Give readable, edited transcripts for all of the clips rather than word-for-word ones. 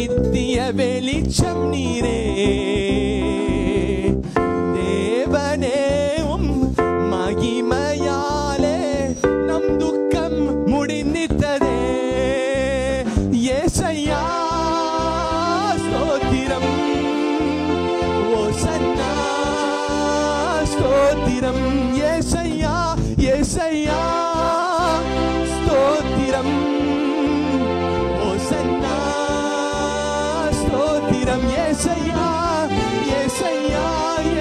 நித்திய வெளிச்சம் நீரே. தேவனே உம் மகிமையாலே நம் துக்கம் முடிந்ததே. ஏசையா ஸ்தோத்திரம், ஓசன்னா ஸ்தோத்திரம். ஏசையா ஏசையா ஸ்தோத்திரம், ஓசன்னா ஸ்தோத்திரம். ஏசையா ஏசையா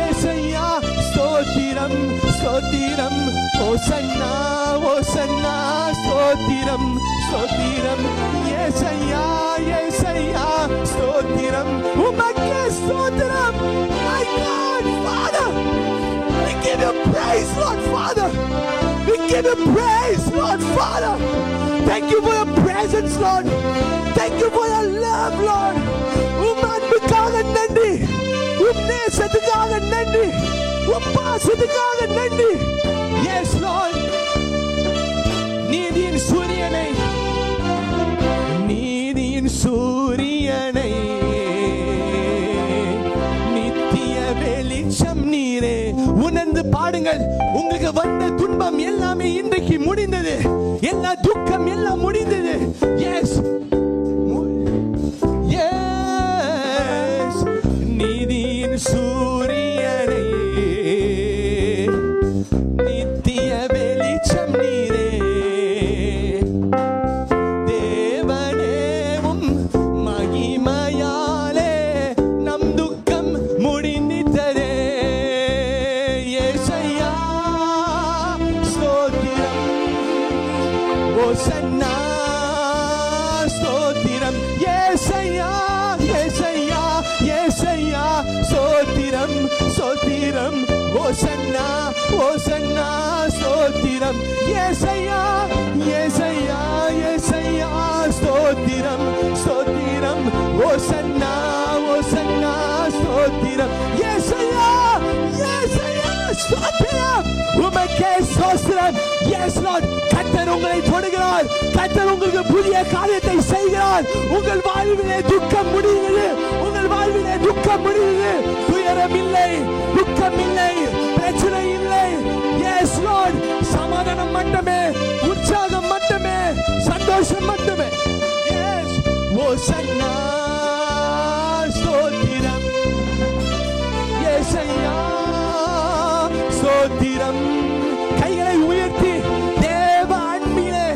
ஏசையா ஸ்தோத்திரம் ஸ்தோத்திரம். ஓசன்னா ஓசன்னா ஸ்தோத்திரம் ஸ்தோத்திரம். ஏசையா ஏசையா ஸ்தோத்திரம். உமக்கே ஸ்தோத்திரம். My God, Father, we give you praise, Lord Father. We give you praise, Lord Father. Thank you for your presence, Lord. Thank you for your love, Lord. உம்மான்மைக்காக நன்றி, உம் நேசத்துக்காக நன்றி, உம் பாசத்துக்காக நன்றி. Yes, Lord. நீதியின் சூரியனை, நீதியின் சூரியனை, நித்திய வெளிச்சம் நீரே. உணர்ந்து பாடுங்கள். உங்களுக்கு வந்த துன்பம் எல்லாமே இன்றைக்கு முடிந்தது. எல்லா துக்கம் எல்லாம் முடிந்தது. Yes yes. நீதியின் சூரியனை, நித்திய வெளிச்சம் நீரே. தேவனேவும் மகிமையாலே நம் துக்கம் முடிந்ததே. ஏசையா ஸ்தோத்திரம், ஓசன்னா ஸ்தோத்திரம். ஏசையா ஏசையா ஏசையா ஸ்தோத்திரம் ஸ்தோத்திரம். ஓசன்னா ஓசன்னா ஸ்தோத்திரம். ஏசையா ஏசையா ஏசையா ஸ்தோத்திரம் ஸ்தோத்திரம். ஓசன்னா ஓசன்னா ஸ்தோத்திரம். ஏசையா ஏசையா ஸ்தோத்திரம். உமக்கே ஸ்தோத்திரம். Yes Lord. கர்த்தர் உங்களை தொடுகிறார். கர்த்தர் உங்களுக்கு புதிய காரியத்தை செய்கிறார். உங்கள் வாழ்விலே துக்கம் முடிகிறது. உங்கள் வாழ்விலே துக்கம் முடிகிறது. துயரம் இல்லை, துக்கம் இல்லை, பிரச்சனை இல்லை. Yes Lord. சமாதானம் மட்டுமே, உற்சாகம் மட்டுமே, சந்தோஷம் மட்டுமே. எஸ். ஓசன்னா ஸ்தோத்திரம். ஏசையா ஸ்தோத்திரம். கைகளை உயர்த்தி தேவ அன்பிலே,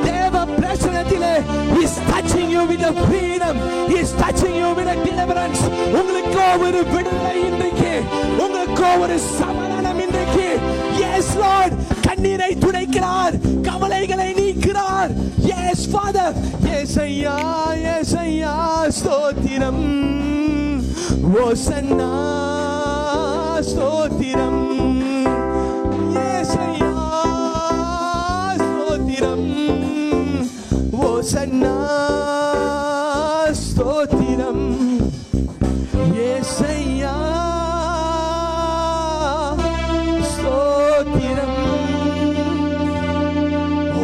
தேவ பிரசன்னத்திலே He is touching you with a freedom. He is touching you with a deliverance. உங்களுக்கு ஒரு விடுதலை இன்றைக்கு, உங்களுக்கு ஒரு சமாதானம் இன்றைக்கு. Yes Lord. கண்ணீரை துடைக்கிறார், கவலைகளை நீக்கிறார். Yes Father. ஏசையா ஏசையா ஸ்தோத்திரம். ஓசன்னா ஸ்தோத்திரம். ஏசையா ஸ்தோத்திரம். ஓசன்னா ஸ்தோத்திரம். ஏசையா ஸ்தோத்திரம்.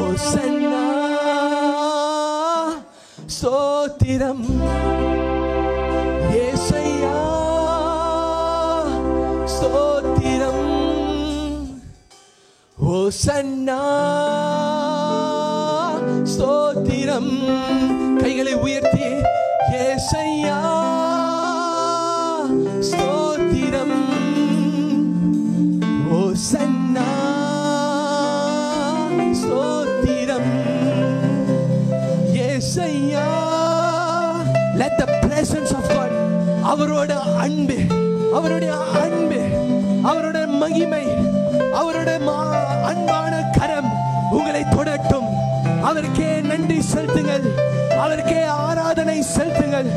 ஓசன்னா ஸ்தோத்திரம். ஏசையா ஸ்தோத்திரம். ஓசன்னா ஸ்தோத்திரம். கைகளை உயர்த்தி ஏசையா ஸ்தோத்திரம். ஓசன்னா ஸ்தோத்திரம். ஏசையா. Let the presence of God, அவரோட அன்பு, அவருடைய அன்பு, அவருடைய மகிமை, அவருடைய அன்பான கரம் உங்களை தொடட்டும். அவருக்கே நன்றி செலுத்துங்கள், அவருக்கே ஆராதனை செலுத்துங்கள்.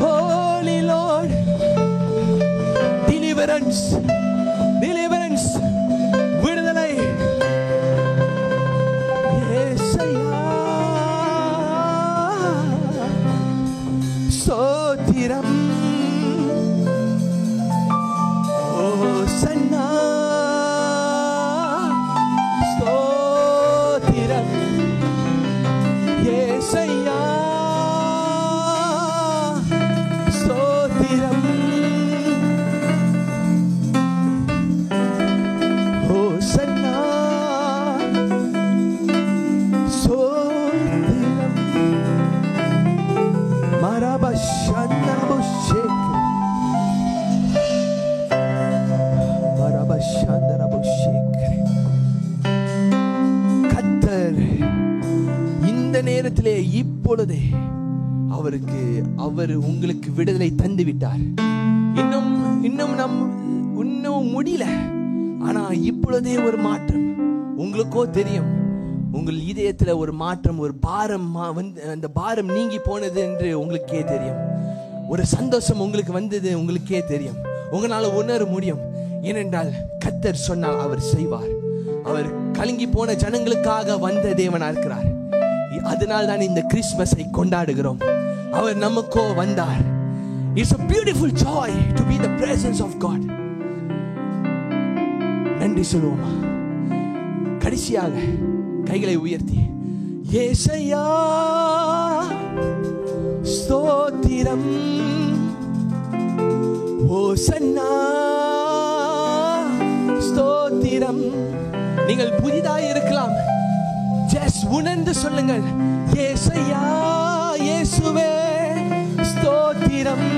Holy Lord. Deliverance, deliverance, விடுதலை. ஏசையா ஸ்தோத்திரம். ஓசன்னா ஸ்தோத்திரம். ஏசையா அவர் உங்களுக்கு விடுதலை தந்து விட்டார். இன்னும் முடியல. ஆனா இப்பொழுதே ஒரு மாற்றம் உங்களுக்கோ தெரியும். உங்கள் இதயத்துல ஒரு மாற்றம், ஒரு பாரம் அந்த பாரம் நீங்கி போனது என்று உங்களுக்கே தெரியும். ஒரு சந்தோஷம் உங்களுக்கு வந்தது உங்களுக்கே தெரியும். உங்களால உணர முடியும். ஏனென்றால் கர்த்தர் சொன்னால் அவர் செய்வார். அவர் கலங்கி போன ஜனங்களுக்காக வந்த தேவனா இருக்கிறார். அதனால் தான் இந்த கிறிஸ்மஸை கொண்டாடுகிறோம். அவர் நமக்கோ வந்தார். It's a beautiful joy to be in the presence of God. நன்றி சொல்லுவோமா? கடைசியாக கைகளை உயர்த்தி ஏசையா ஸ்தோத்திரம், ஓசன்னா ஸ்தோத்திரம். நீங்கள் புதிதாய் இருக்கலாம். ஜஸ்ட் உணர்ந்து சொல்லுங்கள், ஏசையா இயேசுவே ஸ்தோத்திரம்,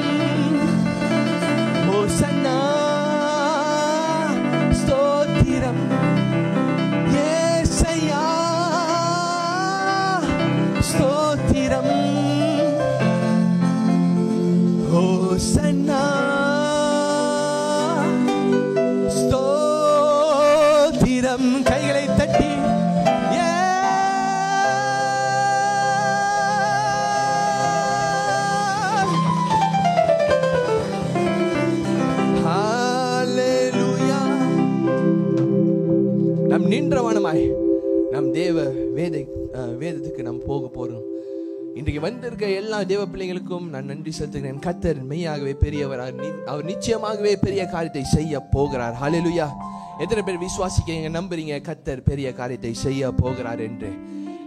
ஓசன்னா ஸ்தோத்திரம், ஏசையா ஸ்தோத்திரம், ஓசன்னா ஸ்தோத்திரம். கைகளை தட்டி நம் நின்றவனமாய் நம் வேதத்துக்கு நாம் போக போறோம். இன்றைக்கு வந்திருக்க எல்லா தேவ பிள்ளைகளுக்கும் நான் நன்றி செலுத்துகிறேன். கர்த்தர் மெய்யாகவே பெரியவர். அவர் நிச்சயமாகவே பெரிய காரியத்தை செய்ய போகிறார். ஹல்லேலூயா. எத்தனை பேர் விசுவாசிக்கிறீங்க, நம்புறீங்க கர்த்தர் பெரிய காரியத்தை செய்ய போகிறார் என்று?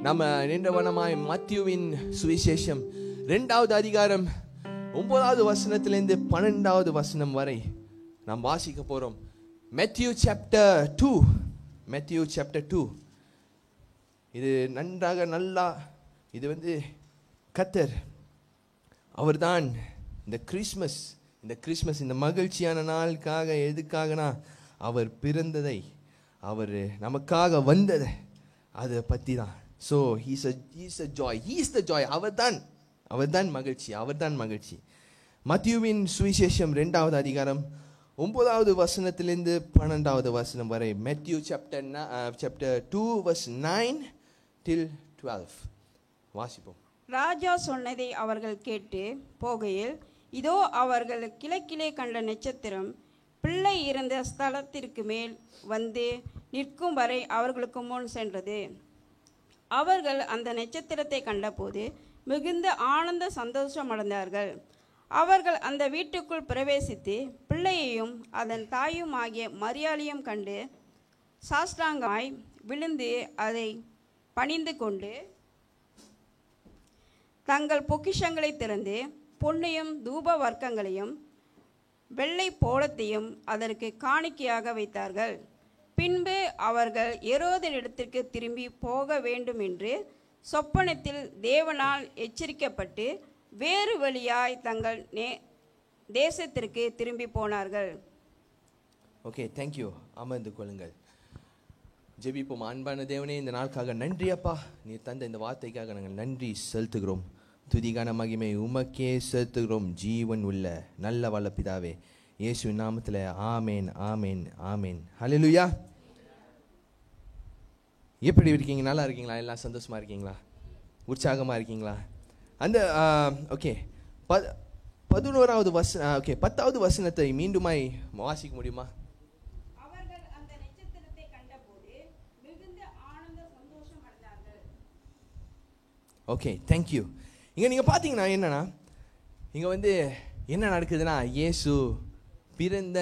நம்ம நின்றவனமாய் மத்தேயுவின் சுவிசேஷம் 2வது அதிகாரம் 9வது வசனத்திலிருந்து 12வது வசனம் வரை நாம் வாசிக்க போறோம். Matthew chapter 2. இது நல்லா இது கர்த்தர் அவர்தான் இந்த கிறிஸ்மஸ் இந்த மகிழ்ச்சியான நாளுக்காக எதுக்காகனா அவர் பிறந்ததை, அவர் நமக்காக வந்ததை அதை பற்றி தான். So he's a joy. He is the joy. அவர்தான் மகிழ்ச்சி. மத்தேயுவின் சுவிசேஷம் 2வது அதிகாரம் 9வது வசனத்திலிருந்து 12வது வசனம் வரை. Matthew chapter 2 verse 9 till 12 வாசிப்போம். ராஜா சொன்னதை அவர்கள் கேட்டு போகையில், இதோ அவர்கள் கிழக்கிலே கண்ட நட்சத்திரம் பிள்ளை இருந்த ஸ்தலத்திற்கு மேல் வந்து நிற்கும் வரை அவர்களுக்கு முன் சென்றது. அவர்கள் அந்த நட்சத்திரத்தை கண்டபோது மிகுந்த ஆனந்த சந்தோஷம் அடைந்தார்கள். அவர்கள் அந்த வீட்டுக்குள் பிரவேசித்து பிள்ளையையும் அதன் தாயும் ஆகிய மரியாளையும் கண்டு சாஷ்டாங்கமாய் விழுந்து அதை பணிந்து கொண்டு தங்கள் பொக்கிஷங்களை திறந்து பொன்னையும் தூப வர்க்கங்களையும் வெள்ளை போளத்தையும் அதற்கு காணிக்கையாக வைத்தார்கள். பின்பு அவர்கள் ஏரோதினிடத்திற்கு திரும்பி போக வேண்டும் என்று சொப்பனத்தில் தேவனால் எச்சரிக்கப்பட்டு வேறு வழியாய் தங்கள் தேசத்திற்கு திரும்பி போனார்கள். Okay, thank you. அமர்ந்து கொள்ளுங்கள். ஜெபிப்போம். அன்பான தேவனே, இந்த நாளுக்காக நன்றி அப்பா. நீ தந்த இந்த வார்த்தைக்காக நாங்கள் நன்றி செலுத்துகிறோம். துதிகான மகிமை உமக்கே செலுத்துகிறோம். ஜீவன் உள்ள நல்ல வல்ல பிதாவே, இயேசுவின் நாமத்தில் ஆமேன், ஆமேன், ஆமேன். ஹல்லேலூயா. எப்படி இருக்கீங்க? நல்லா இருக்கீங்களா? எல்லாம் சந்தோஷமா இருக்கீங்களா? உற்சாகமாக இருக்கீங்களா? அந்த ஓகே 11வது வசனம், ஓகே 10வது வசனத்தை மீண்டுமாய் வாசிக்க முடியுமா? அவர்கள் அந்த நட்சத்திரத்தை கண்டபோது மிகுந்த ஆனந்த சந்தோஷம் அடைந்தார்கள். Okay, thank you. இங்கே நீங்கள் பார்த்தீங்கன்னா என்னன்னா, இங்கே என்ன நடக்குதுன்னா, இயேசு பிறந்த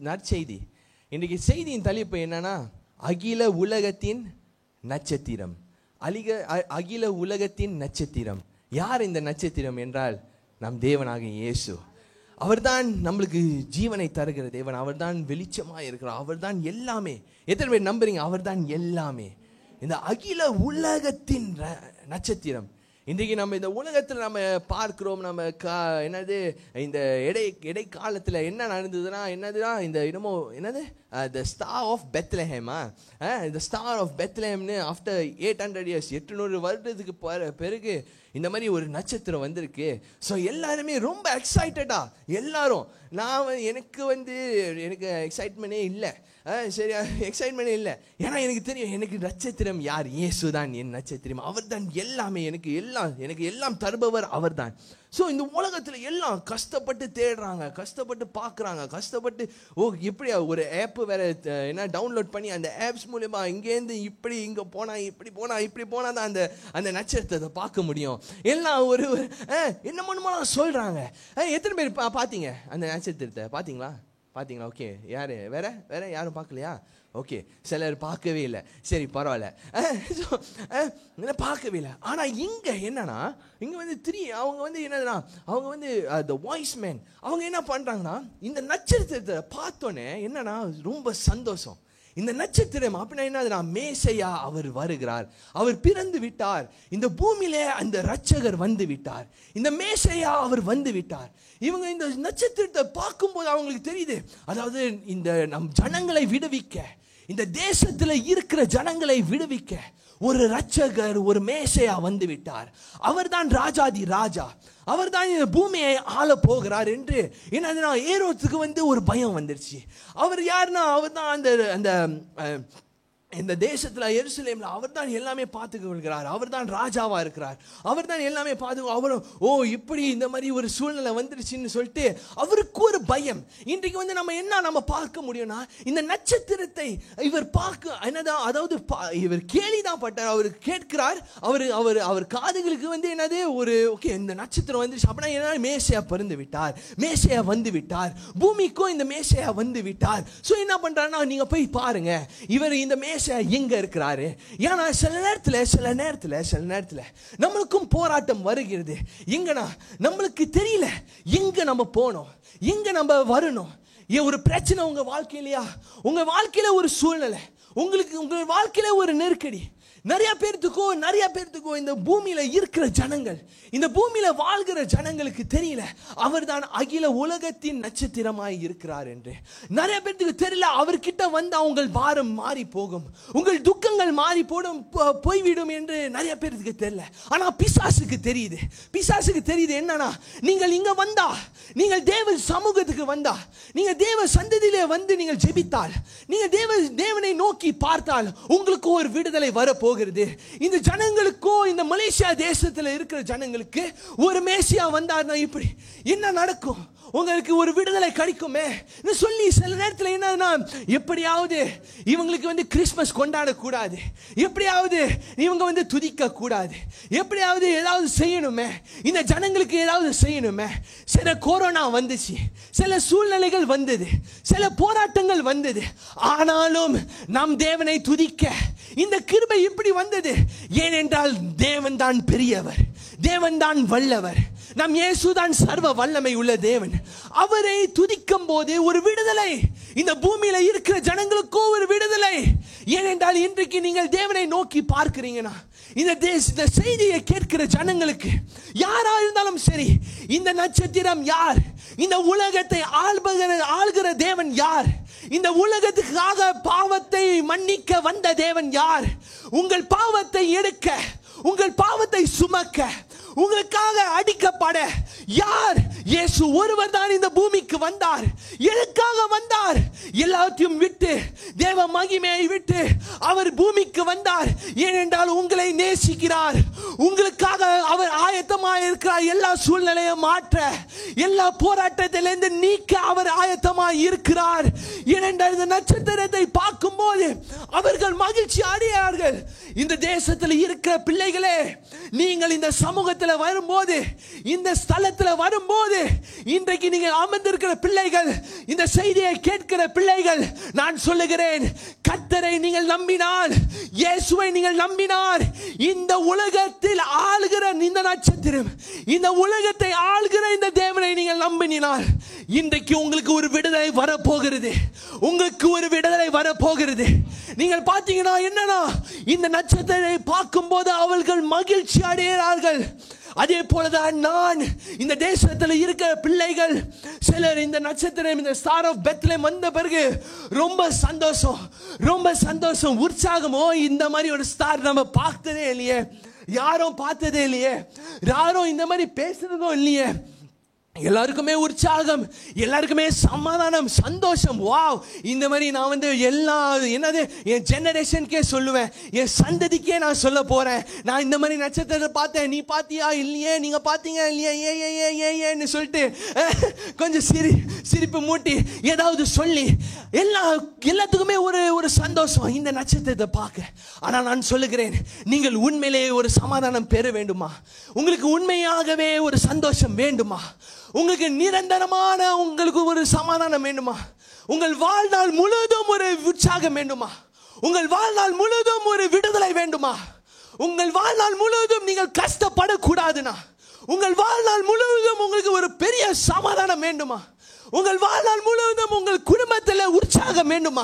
நற்செய்தி. இன்றைக்கு செய்தியின் தலைப்பு என்னன்னா, அகில உலகத்தின் நட்சத்திரம். அகில உலகத்தின் நட்சத்திரம். யார் இந்த நட்சத்திரம் என்றால் நம் தேவனாகிய இயேசு. அவர்தான் நம்மளுக்கு ஜீவனை தருகிற தேவன். அவர்தான் வெளிச்சமாக இருக்கிறார். அவர்தான் எல்லாமே. எத்தனை பேர் நம்புறீங்க? அவர்தான் எல்லாமே. இந்த அகில உலகத்தின் நட்சத்திரம். இன்றைக்கு நம்ம இந்த உலகத்தில் நம்ம பார்க்கிறோம். நம்ம என்னது இந்த இடைக்காலத்தில் என்ன நடந்ததுன்னா, இந்த என்னது த ஸ்டார் ஆஃப் பெத்லஹேமா, இந்த ஸ்டார் ஆஃப் பெத்லஹேம்னு ஆஃப்டர் 800 years 800 வருடத்துக்கு பிறகு இந்த மாதிரி ஒரு நட்சத்திரம் வந்திருக்கு. ஸோ எல்லாருமே ரொம்ப எக்ஸைட்டடா எல்லாரும். எனக்கு எக்ஸைட்மெண்ட்டே இல்லை. சரி, எக்ஸைட்மெண்ட் இல்லை. ஏன்னா எனக்கு தெரியும், எனக்கு நட்சத்திரம் யார்? இயேசு தான் என் நட்சத்திரம். அவர் தான் எல்லாமே, எனக்கு எல்லாம் தருபவர் அவர் தான். ஸோ இந்த உலகத்தில் எல்லாம் கஷ்டப்பட்டு தேடுறாங்க, கஷ்டப்பட்டு பார்க்குறாங்க, கஷ்டப்பட்டு எப்படியா ஒரு ஆப்பு வேறு என்ன டவுன்லோட் பண்ணி அந்த ஆப்ஸ் மூலமா இங்கேருந்து இங்கே போனால் இப்படி போனால் தான் அந்த நட்சத்திரத்தை பார்க்க முடியும். எல்லாம் ஒரு என்னமோ சொல்கிறாங்க. எத்தனை பேர் பார்த்தீங்க அந்த நட்சத்திரத்தை? பார்த்தீங்களா? ஓகே. வேற யாரும் பார்க்கலையா? ஓகே, சிலர் பார்க்கவே இல்லை. சரி, பரவாயில்ல, பார்க்கவே இல்லை. ஆனால் இங்கே என்னன்னா, இங்கே அவங்க த வாய்ஸ் மேன் அவங்க என்ன பண்ணுறாங்கன்னா, இந்த நட்சத்திரத்தை பார்த்தோன்னே என்னன்னா ரொம்ப சந்தோஷம். இந்த நட்சத்திரம் அப்படின்னா என்னதுன்னா, மேசையா அவர் வருகிறார், அவர் பிறந்து விட்டார், இந்த பூமியிலே அந்த இரட்சகர் வந்து விட்டார், இந்த மேசையா அவர் வந்து விட்டார். இவங்க இந்த நட்சத்திரத்தை பார்க்கும்போது அவங்களுக்கு தெரியுது, அதாவது இந்த நம் ஜனங்களை விடுவிக்க, இந்த தேசத்தில் இருக்கிற ஜனங்களை விடுவிக்க ஒரு இரட்சகர், ஒரு மேசையா வந்து விட்டார். அவர் தான் ராஜாதி ராஜா, அவர் தான் இந்த பூமியை ஆள போகிறார் என்று என்னதுன்னா ஏரோதுக்கு ஒரு பயம் வந்துருச்சு. அவர் யாருன்னா, அவர் தான் அந்த இந்த தேசத்தில் எருசலேமில் அவர் தான் எல்லாமே பார்த்துக்க கொள்கிறார், அவர் தான் ராஜாவாக இருக்கிறார், அவர் தான் எல்லாமே பார்த்து. அவரும் இப்படி இந்த மாதிரி ஒரு சூழ்நிலை வந்துருச்சுன்னு சொல்லிட்டு அவருக்கு ஒரு பயம். இன்றைக்கு நம்ம பார்க்க முடியும்னா, இந்த நட்சத்திரத்தை இவர் பார்க்க என்னதான், அதாவது இவர் கேலிதான் பட்டார். அவர் கேட்கிறார், அவர் காதுகளுக்கு என்னது ஓகே இந்த நட்சத்திரம் வந்துருச்சு அப்படின்னா என்ன, மேசையா பிறந்து விட்டார், மேசையா வந்து விட்டார், பூமிக்கும் இந்த மேசையா வந்து விட்டார். ஸோ என்ன பண்றாருன்னா, நீங்க போய் பாருங்க இவர் இந்த மேசையா எங்க இருக்கிறாரு. ஏன்னா சில நேரத்தில் நம்மளுக்கும் போராட்டம் வருகிறது. எங்கன்னா நம்மளுக்கு தெரியல எங்க நம்ம போனோம், எங்க நம்ம வரணும். ஒரு பிரச்சனை உங்க வாழ்க்கையிலையா, உங்க வாழ்க்கையில ஒரு சூழ்நிலை, உங்க வாழ்க்கையில ஒரு நெருக்கடி. நிறைய பேர்த்துக்கும் இந்த பூமியில இருக்கிற ஜனங்கள், இந்த பூமியில வாழ்கிற ஜனங்களுக்கு தெரியல அவர் தான் அகில உலகத்தின் நட்சத்திரமாய் இருக்கிறார் என்று. நிறைய பேர்த்துக்கு தெரியல, அவர்கிட்ட வந்து உங்கள் பாரம் மாறி போகும், உங்கள் துக்கங்கள் மாறி போய்விடும் என்று நிறைய பேருக்கு தெரியல. ஆனா பிசாசுக்கு தெரியுது என்னன்னா, நீங்கள் இங்க வந்தா, நீங்கள் தேவ சமூகத்துக்கு வந்தா, நீங்க தேவ சந்ததியிலே வந்து நீங்கள் ஜெபித்தால், நீங்க தேவனை நோக்கி பார்த்தால் உங்களுக்கு ஒரு விடுதலை வரப்போகுது. இந்த ஜனங்களுக்கும், இந்த மலேசியா தேசத்தில் இருக்கிற ஜனங்களுக்கு ஒரு மேசியா வந்தார்னா இப்படி என்ன நடக்கும், உங்களுக்கு ஒரு விடுதலை கிடைக்குமே சொல்லி சில நேரத்தில் என்னன்னா, எப்படியாவது இவங்களுக்கு கிறிஸ்மஸ் கொண்டாடக்கூடாது, எப்படியாவது இவங்க துதிக்க கூடாது, எப்படியாவது ஏதாவது செய்யணுமே, இந்த ஜனங்களுக்கு ஏதாவது செய்யணுமே. சில கொரோனா வந்துச்சு, சில சூழ்நிலைகள் வந்தது, சில போராட்டங்கள் வந்தது. ஆனாலும் நம் தேவனை துதிக்க இந்த கிருபை இப்படி வந்தது. ஏனென்றால் தேவன் தான் பெரியவர், தேவன் தான் வல்லவர், நம் இயேசு தான் சர்வ வல்லமை உள்ள தேவன். அவரை துதிக்கும் போது ஒரு விடுதலை, இந்த பூமியில இருக்கிற ஜனங்களுக்கும் ஒரு விடுதலை. ஏனென்றால் இன்றைக்கு நீங்கள் தேவனை நோக்கி பார்க்கிறீங்கன்னா, இந்த செய்தியை கேட்கிற ஜனங்களுக்கு யாரா இருந்தாலும் சரி, இந்த நட்சத்திரம் யார், இந்த உலகத்தை ஆள்கிற தேவன் யார், இந்த உலகத்துக்காக பாவத்தை மன்னிக்க வந்த தேவன் யார், உங்கள் பாவத்தை எடுக்க, உங்கள் பாவத்தை சுமக்க, உங்களுக்காக அடிக்கப்பட யார்? இயேசு ஒருவர் தான் இந்த பூமிக்கு வந்தார். எதற்காக வந்தார்? எல்லாத்தையும் விட்டு, தேவ மகிமையை விட்டு அவர் பூமிக்கு வந்தார். ஏனென்றால் உங்களை நேசிக்கிறார், உங்களுக்காக அவர் ஆயத்தமாக இருக்கிறார். எல்லா சூழ்நிலையும் மாற்ற, எல்லா போராட்டத்திலிருந்து நீக்க அவர் ஆயத்தமாக இருக்கிறார். ஏனென்றால் இந்த நட்சத்திரத்தை பார்க்கும் போது அவர்கள் மகிழ்ச்சி அடையார்கள். இந்த தேசத்தில் இருக்கிற பிள்ளைகளே, நீங்கள் இந்த சமூகத்தில் வரும்போது, இந்த ஸ்தலத்தில் வரும்போது, இன்றைக்கு நீங்கள் அமர்ந்திருக்கிற பிள்ளைகள், இந்த செய்தியை கேட்கிற பிள்ளைகள், நான் சொல்லுகிறேன், கர்த்தரை நீங்கள் நம்பினால், இயேசுவை நீங்கள் நம்பினால், இந்த உலகத்தில் ஆளுகிற இந்த நட்சத்திரம், இந்த உலகத்தை ஆளுகிற இந்த தேவனை நீங்கள் நம்பினால், இன்றைக்கு உங்களுக்கு ஒரு விடுதலை வரப்போகிறது, உங்களுக்கு ஒரு விடுதலை வரப்போகிறது. நீங்கள் பார்த்தீங்கன்னா என்னன்னா, இந்த நட்சத்திரத்தை பார்க்கும் போது அவர்கள் மகிழ்ச்சி அடைகிறார்கள். அதே போலதான் நான் இந்த தேசத்தில் இருக்கிற பிள்ளைகள் சிலர் இந்த நட்சத்திரம், இந்த ஸ்டார் ஆஃப் பெத்லெஹேம் வந்த பிறகு ரொம்ப சந்தோஷம், உற்சாகமோ, இந்த மாதிரி ஒரு ஸ்டார் நம்ம பார்த்ததே இல்லையே, யாரும் பார்த்ததே இல்லையே, யாரும் இந்த மாதிரி பேசுறதும் இல்லையே. எல்லாருக்குமே உற்சாகம், எல்லாருக்குமே சமாதானம், சந்தோஷம். வாவ், இந்த மாதிரி நான் எல்லா என்னது என் ஜெனரேஷனுக்கே சொல்லுவேன், என் சந்ததிக்கே நான் சொல்ல போறேன். நான் இந்த மாதிரி நட்சத்திரத்தை பார்த்தேன், நீ பார்த்தியா இல்லையே, நீங்க பார்த்தீங்க இல்லையே, ஏன்னு சொல்லிட்டு கொஞ்சம் சிரிப்பு மூட்டி ஏதாவது சொல்லி எல்லாத்துக்குமே ஒரு சந்தோஷம் இந்த நட்சத்திரத்தை பார்க்க. ஆனால் நான் சொல்லுகிறேன், நீங்கள் உண்மையிலேயே ஒரு சமாதானம் பெற வேண்டுமா? உங்களுக்கு உண்மையாகவே ஒரு சந்தோஷம் வேண்டுமா? உங்களுக்கு நிரந்தரமான உங்களுக்கு ஒரு சமாதானம் வேண்டுமா? உங்கள் வாழ்நாள் முழுவதும் ஒரு உற்சாகம் வேண்டுமா? உங்கள் வாழ்நாள் முழுவதும் ஒரு விடுதலை வேண்டுமா? உங்கள் வாழ்நாள் முழுவதும் நீங்கள் கஷ்டப்படக்கூடாதுனா, உங்கள் வாழ்நாள் முழுவதும் உங்களுக்கு ஒரு பெரிய சமாதானம் வேண்டுமா? உங்கள் வாழ்நாள் முழுவதும் உங்கள் குடும்பத்தில் உற்சாகம் வேண்டுமா?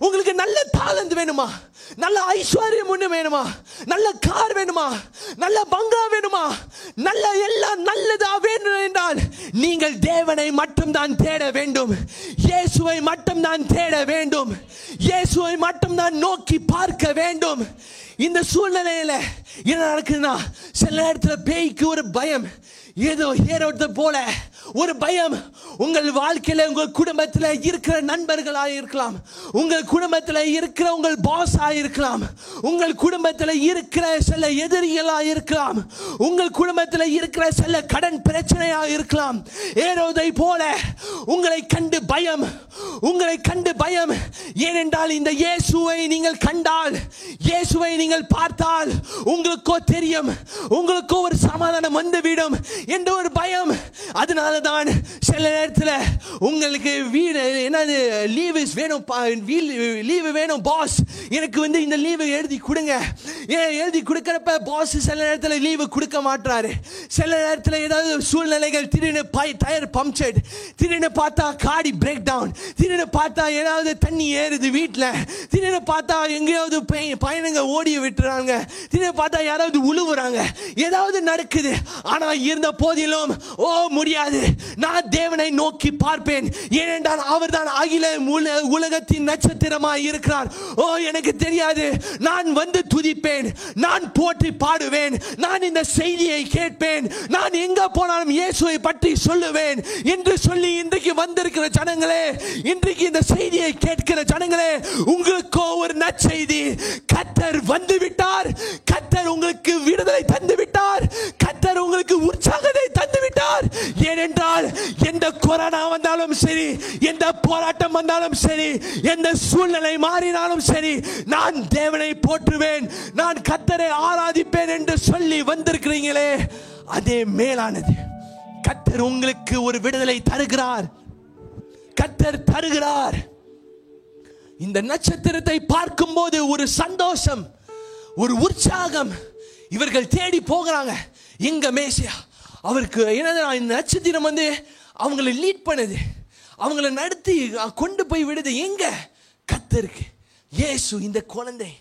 உங்களுக்கு நல்ல டாலண்ட் வேணுமா? நல்ல ஐஸ்வர்யம் ஒன்று வேணுமா? நல்ல கார் வேணுமா? நல்ல பங்களா வேணுமா? நல்ல எல்லாம் நல்லதா வேண்டும் என்றால் நீங்கள் தேவனை மட்டும்தான் தேட வேண்டும். இயேசுவை மட்டும்தான் தேட வேண்டும். இயேசுவை மட்டும்தான் நோக்கி பார்க்க வேண்டும். இந்த சூழ்நிலையில என்ன நடக்குதுன்னா, சில நேரத்தில் பேய்க்கு ஒரு பயம், ஏதோ ஏரோட்ட போல ஒரு பயம் உங்கள் வாழ்க்கையில, உங்கள் குடும்பத்தில் இருக்கிற நண்பர்களாக இருக்கலாம், உங்கள் குடும்பத்தில் இருக்கிற உங்கள் பாஸாக இருக்கலாம், உங்கள் குடும்பத்தில் இருக்கிற சில எதிரிகளாக இருக்கலாம், உங்கள் குடும்பத்தில் இருக்கிற சில கடன் பிரச்சனையாக இருக்கலாம். ஏரோதை போல உங்களை கண்டு பயம், உங்களை கண்டு பயம். ஏனென்றால் இந்த இயேசுவை நீங்கள் கண்டால், இயேசுவை நீங்கள் பார்த்தால் உங்களுக்கோ தெரியும், உங்களுக்கோ ஒரு சமாதானம் வந்துவிடும் என்ற ஒரு பயம். அதனால தான் சில நேரத்தில் உங்களுக்கு வீடு என்னது லீவு வேணும், லீவு வேணும் பாஸ், எனக்கு இந்த லீவு எழுதி கொடுங்க. எழுதி கொடுக்கறப்ப பாஸ் சில நேரத்தில் லீவு கொடுக்க மாட்டாரு. சில நேரத்தில் ஏதாவது சூழ்நிலைகள், திடீர்னு டயர் பம்ப்செட், திடீர்னு பார்த்தா காடி பிரேக் டவுன், திடீர்னு பார்த்தா ஏதாவது தண்ணி ஏறுது வீட்டில், திடீர்னு பார்த்தா எங்கேயாவது பயணங்க ஓடி விட்டுறாங்க, திடீர்னு பார்த்தா யாராவது உழுவுறாங்க, ஏதாவது நடக்குது. ஆனால் இருந்த போதிலும் முடியாது, நான் தேவனை நோக்கி பார்ப்பேன், ஏனென்றால் அவர் தான் அகில உலகத்தின் நட்சத்திரமாய் இருக்கிறார். எனக்கு தெரியாது, நான் துதிப்பேன், நான் போற்றி பாடுவேன், நான் இந்த செய்தியை கேட்பேன், நான் எங்க போனாலும் இயேசுவை பற்றி சொல்லுவேன் என்று சொல்லி இன்றைக்கு வந்திருக்கிற ஜனங்களே, இன்றைக்கு இந்த செய்தியை கேட்கிற ஜனங்களே, உங்களுக்கோ ஒரு நற்செய்தி. கர்த்தர் வந்து விட்டார். கர்த்தர் உங்களுக்கு விடுதலை தந்து விட்டார். கர்த்தர் உங்களுக்கு உற்சாகத்தை தந்து விட்டார். ஏனென்றால் எந்த கொரோனா வந்தாலும் சரி, எந்த போராட்டம் வந்தாலும் சரி, எந்த சூழ்நிலை மாறினாலும் சரி, நான் தேவனை போற்றுவேன், நான் கர்த்தரை ஆராதிப்பேன் என்று சொல்லி வந்திருக்கிறீங்களே, அதே மேலானது. கர்த்தர் உங்களுக்கு ஒரு விடுதலை தருகிறார். கர்த்தர் தருகிறார். இந்த நட்சத்திரத்தை பார்க்கும் போது ஒரு சந்தோஷம், ஒரு உற்சாகம். இவர்கள் தேடி போகிறாங்க, எங்க மேசியா, அவருக்கு என்னது, இந்த நட்சத்திரம் அவங்களை லீட் பண்ணுது, அவங்களை நடத்தி கொண்டு போய் விடுது எங்க? கர்த்தருக்கு. இயேசு இந்த குழந்தை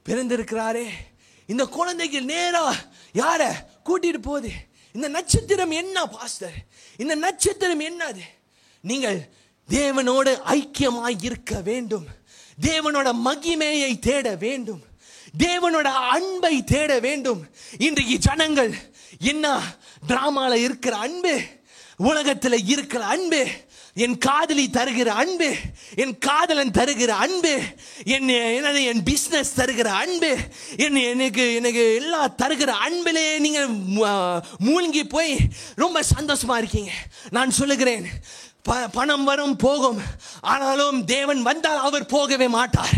பிறந்திருக்கிறாரே, இந்த குழந்தைக்கு நேரா யார கூட்டிட்டு போகுது? இந்த நட்சத்திரம் என்ன பாஸ்டர்? இந்த நட்சத்திரம் என்னது? நீங்கள் தேவனோடு ஐக்கியமாய் இருக்க வேண்டும், தேவனோட மகிமையை தேட வேண்டும், தேவனோட அன்பை தேட வேண்டும். இன்றைக்கு ஜனங்கள் என்ன டிராமால இருக்கிற அன்பு, உலகத்தில் இருக்கிற அன்பு, என் காதலி தருகிற அன்பு, என் காதலன் தருகிற அன்பு, என் பிசினஸ் தருகிற அன்பு, எனக்கு எல்லாம் தருகிற அன்பிலே நீங்கள் மூழ்கி போய் ரொம்ப சந்தோஷமா இருக்கீங்க. நான் சொல்லுகிறேன், பணம் வரும் போகும், ஆனாலும் தேவன் வந்தால் அவர் போகவே மாட்டார்.